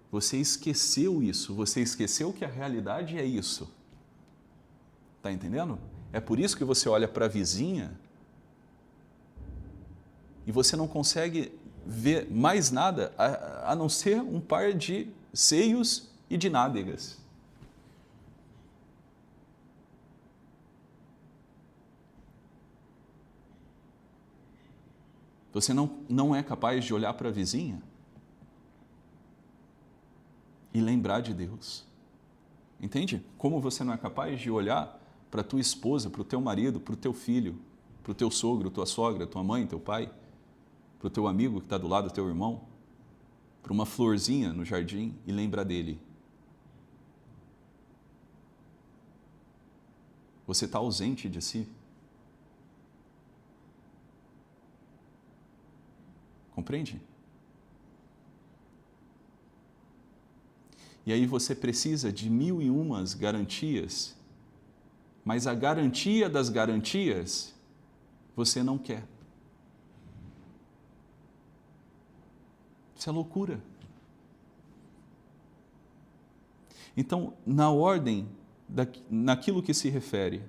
Você esqueceu isso, você esqueceu que a realidade é isso. Está entendendo? É por isso que você olha para a vizinha e você não consegue ver mais nada a não ser um par de seios e de nádegas. Você não é capaz de olhar para a vizinha e lembrar de Deus. Entende? Como você não é capaz de olhar para a tua esposa, para o teu marido, para o teu filho, para o teu sogro, tua sogra, tua mãe, teu pai, para o teu amigo que está do lado do teu irmão, para uma florzinha no jardim e lembrar dele. Você está ausente de si. Compreende? E aí você precisa de 1001 garantias, mas a garantia das garantias você não quer. Isso é loucura. Então, na ordem, naquilo que se refere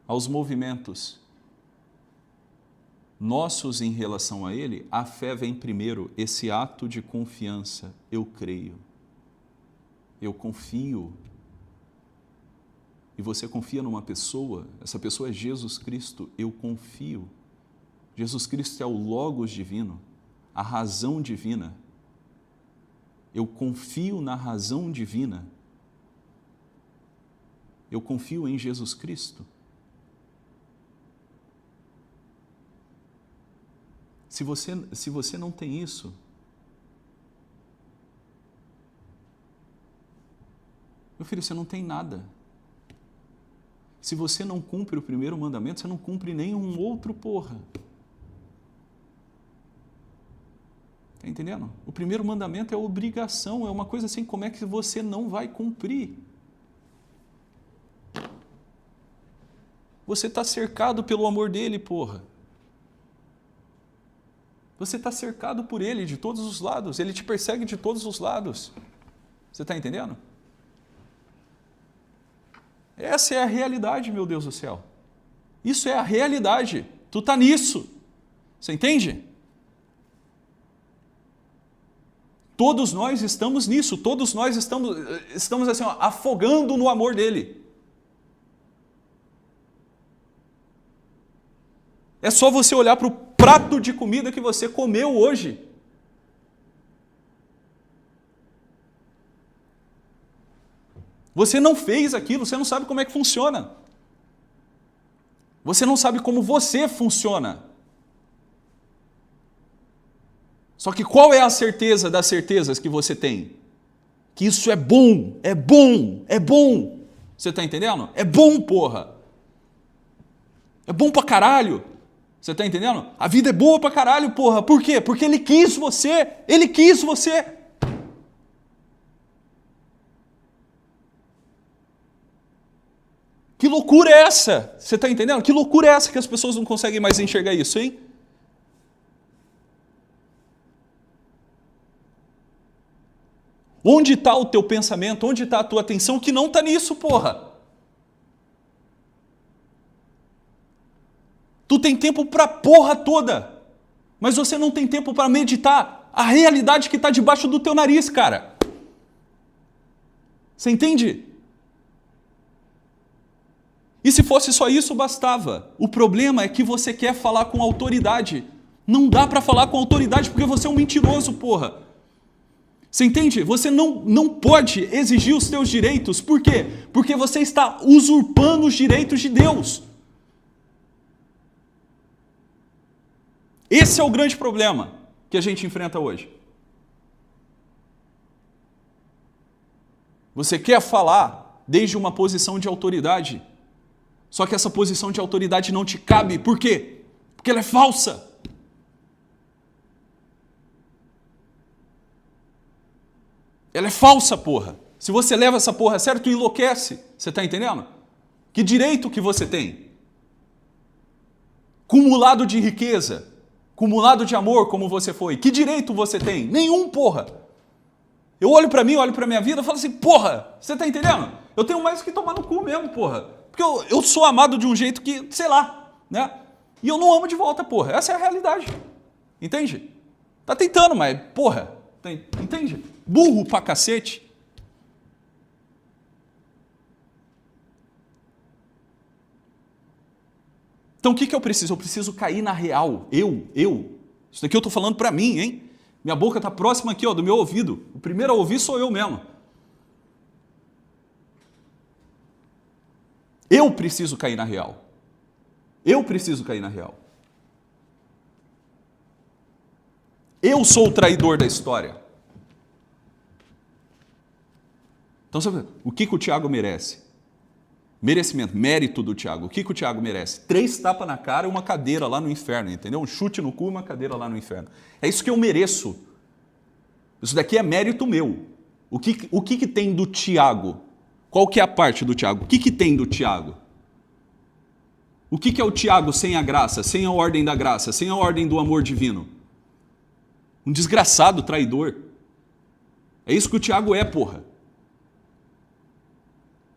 aos movimentos nossos em relação a Ele, a fé vem primeiro, esse ato de confiança. Eu creio, eu confio. E você confia numa pessoa, essa pessoa é Jesus Cristo, eu confio. Jesus Cristo é o Logos divino, a razão divina. Eu confio na razão divina. Eu confio em Jesus Cristo. Se você não tem isso, meu filho, você não tem nada. Se você não cumpre o primeiro mandamento, você não cumpre nenhum outro, porra. Tá entendendo? O primeiro mandamento é obrigação, é uma coisa assim, como é que você não vai cumprir? Você está cercado pelo amor dele, porra. Você está cercado por ele de todos os lados, ele te persegue de todos os lados. Você está entendendo? Essa é a realidade, meu Deus do céu. Isso é a realidade. Tu está nisso. Você entende? Todos nós estamos nisso. Todos nós estamos assim, ó, afogando no amor dele. É só você olhar para o prato de comida que você comeu hoje. Você não fez aquilo, você não sabe como é que funciona. Você não sabe como você funciona. Só que qual é a certeza das certezas que você tem? Que isso é bom, é bom, é bom. Você está entendendo? É bom, porra. É bom pra caralho. Você está entendendo? A vida é boa pra caralho, porra. Por quê? Porque ele quis você. Ele quis você. Que loucura é essa? Você está entendendo? Que loucura é essa que as pessoas não conseguem mais enxergar isso, hein? Onde está o teu pensamento? Onde está a tua atenção que não está nisso, porra? Tu tem tempo para a porra toda, mas você não tem tempo para meditar a realidade que está debaixo do teu nariz, cara. Você entende? E se fosse só isso, bastava. O problema é que você quer falar com autoridade. Não dá para falar com autoridade porque você é um mentiroso, porra. Você entende? Você não pode exigir os teus direitos. Por quê? Porque você está usurpando os direitos de Deus. Esse é o grande problema que a gente enfrenta hoje. Você quer falar desde uma posição de autoridade, só que essa posição de autoridade não te cabe. Por quê? Porque ela é falsa. Ela é falsa, porra. Se você leva essa porra a sério, tu enlouquece. Você está entendendo? Que direito que você tem? Cumulado de riqueza, cumulado de amor como você foi. Que direito você tem? Nenhum, porra. Eu olho para mim, olho para minha vida e falo assim, porra, você está entendendo? Eu tenho mais que tomar no cu mesmo, porra. Porque eu sou amado de um jeito que, sei lá, né? E eu não amo de volta, porra. Essa é a realidade. Entende? Tá tentando, mas, porra, entende? Burro pra cacete. Então o que eu preciso? Eu preciso cair na real. Eu. Isso daqui eu tô falando pra mim, hein? Minha boca tá próxima aqui, ó, do meu ouvido. O primeiro a ouvir sou eu mesmo. Eu preciso cair na real. Eu preciso cair na real. Eu sou o traidor da história. Então, sabe, o que o Tiago merece? Merecimento, mérito do Tiago. O que o Tiago merece? 3 tapas na cara e uma cadeira lá no inferno, entendeu? Um chute no cu e uma cadeira lá no inferno. É isso que eu mereço. Isso daqui é mérito meu. O que tem do Tiago? Qual que é a parte do Tiago? O que tem do Tiago? O que é o Tiago sem a graça, sem a ordem da graça, sem a ordem do amor divino? Um desgraçado traidor. É isso que o Tiago é, porra.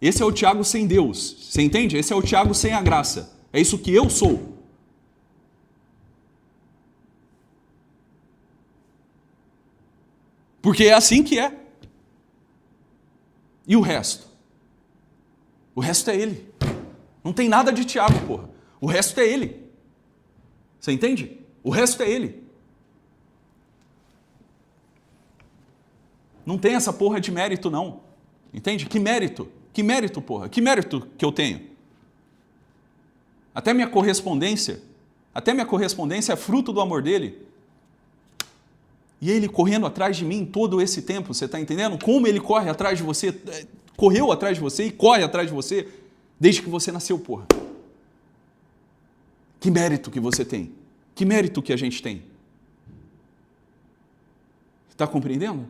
Esse é o Tiago sem Deus. Você entende? Esse é o Tiago sem a graça. É isso que eu sou. Porque é assim que é. E o resto? O resto é ele. Não tem nada de Tiago, porra. O resto é ele. Você entende? O resto é ele. Não tem essa porra de mérito, não. Entende? Que mérito? Que mérito, porra? Que mérito que eu tenho? Até minha correspondência Até minha correspondência é fruto do amor dele. E ele correndo atrás de mim todo esse tempo, você está entendendo? Como ele corre atrás de você, correu atrás de você e corre atrás de você desde que você nasceu, porra. Que mérito que você tem. Que mérito que a gente tem. Está compreendendo?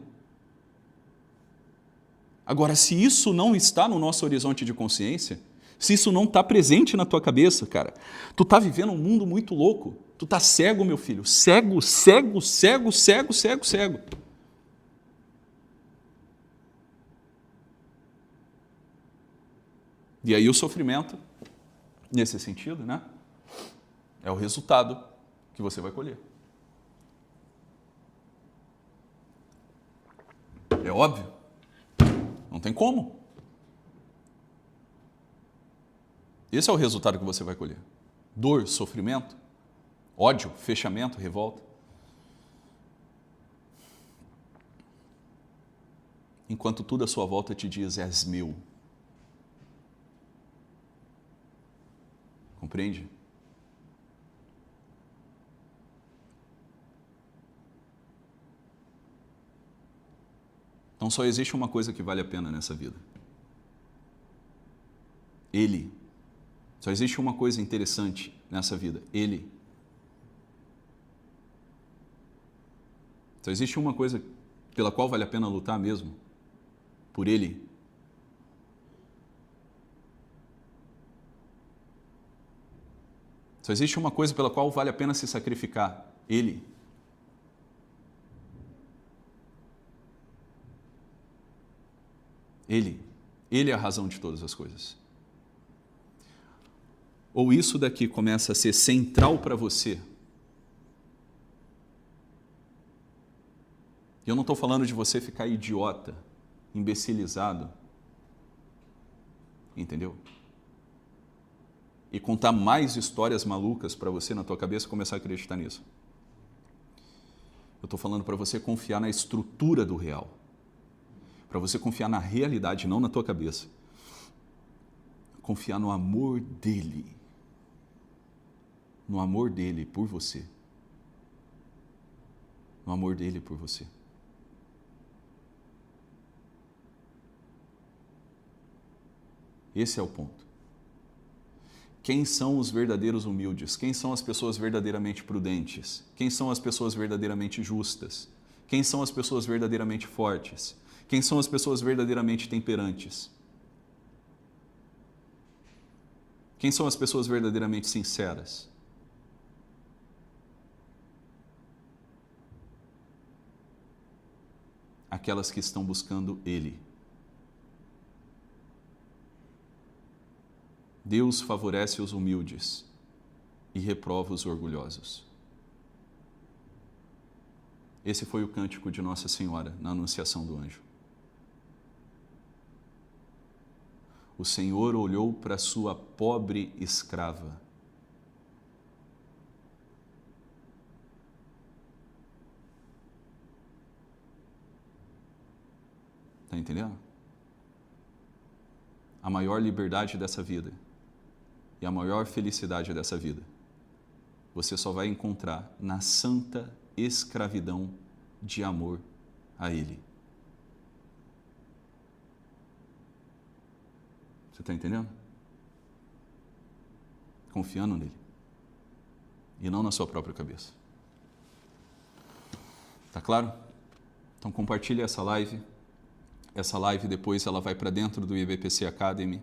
Agora, se isso não está no nosso horizonte de consciência, se isso não está presente na tua cabeça, cara, tu está vivendo um mundo muito louco. Tu está cego, meu filho. Cego, cego, cego, cego, cego, cego. E aí o sofrimento, nesse sentido, né? É o resultado que você vai colher. É óbvio. Não tem como. Esse é o resultado que você vai colher. Dor, sofrimento, ódio, fechamento, revolta. Enquanto tudo à sua volta te diz, és meu. Compreende? Então só existe uma coisa que vale a pena nessa vida. Ele. Só existe uma coisa interessante nessa vida. Ele. Só existe uma coisa pela qual vale a pena lutar mesmo. Por ele. Só existe uma coisa pela qual vale a pena se sacrificar. Ele. Ele. Ele é a razão de todas as coisas. Ou isso daqui começa a ser central para você. E eu não estou falando de você ficar idiota, imbecilizado. Entendeu? E contar mais histórias malucas para você na tua cabeça e começar a acreditar nisso. Eu estou falando para você confiar na estrutura do real. Para você confiar na realidade, não na tua cabeça. Confiar no amor dele. No amor dele por você. No amor dele por você. Esse é o ponto. Quem são os verdadeiros humildes? Quem são as pessoas verdadeiramente prudentes? Quem são as pessoas verdadeiramente justas? Quem são as pessoas verdadeiramente fortes? Quem são as pessoas verdadeiramente temperantes? Quem são as pessoas verdadeiramente sinceras? Aquelas que estão buscando Ele. Deus favorece os humildes e reprova os orgulhosos. Esse foi o cântico de Nossa Senhora na Anunciação do Anjo. O Senhor olhou para sua pobre escrava. Está entendendo? A maior liberdade dessa vida e a maior felicidade dessa vida, você só vai encontrar na santa escravidão de amor a Ele. Você está entendendo? Confiando nele. E não na sua própria cabeça. Tá claro? Então compartilhe essa live. Essa live depois ela vai para dentro do IBPC Academy.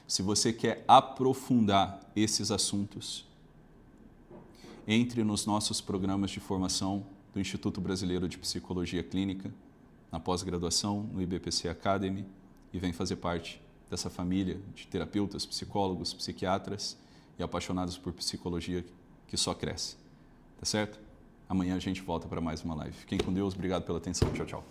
Se você quer aprofundar esses assuntos, entre nos nossos programas de formação do Instituto Brasileiro de Psicologia Clínica, na pós-graduação, no IBPC Academy, e vem fazer parte dessa família de terapeutas, psicólogos, psiquiatras e apaixonados por psicologia que só cresce. Tá certo? Amanhã a gente volta para mais uma live. Fiquem com Deus, obrigado pela atenção. Tchau, tchau.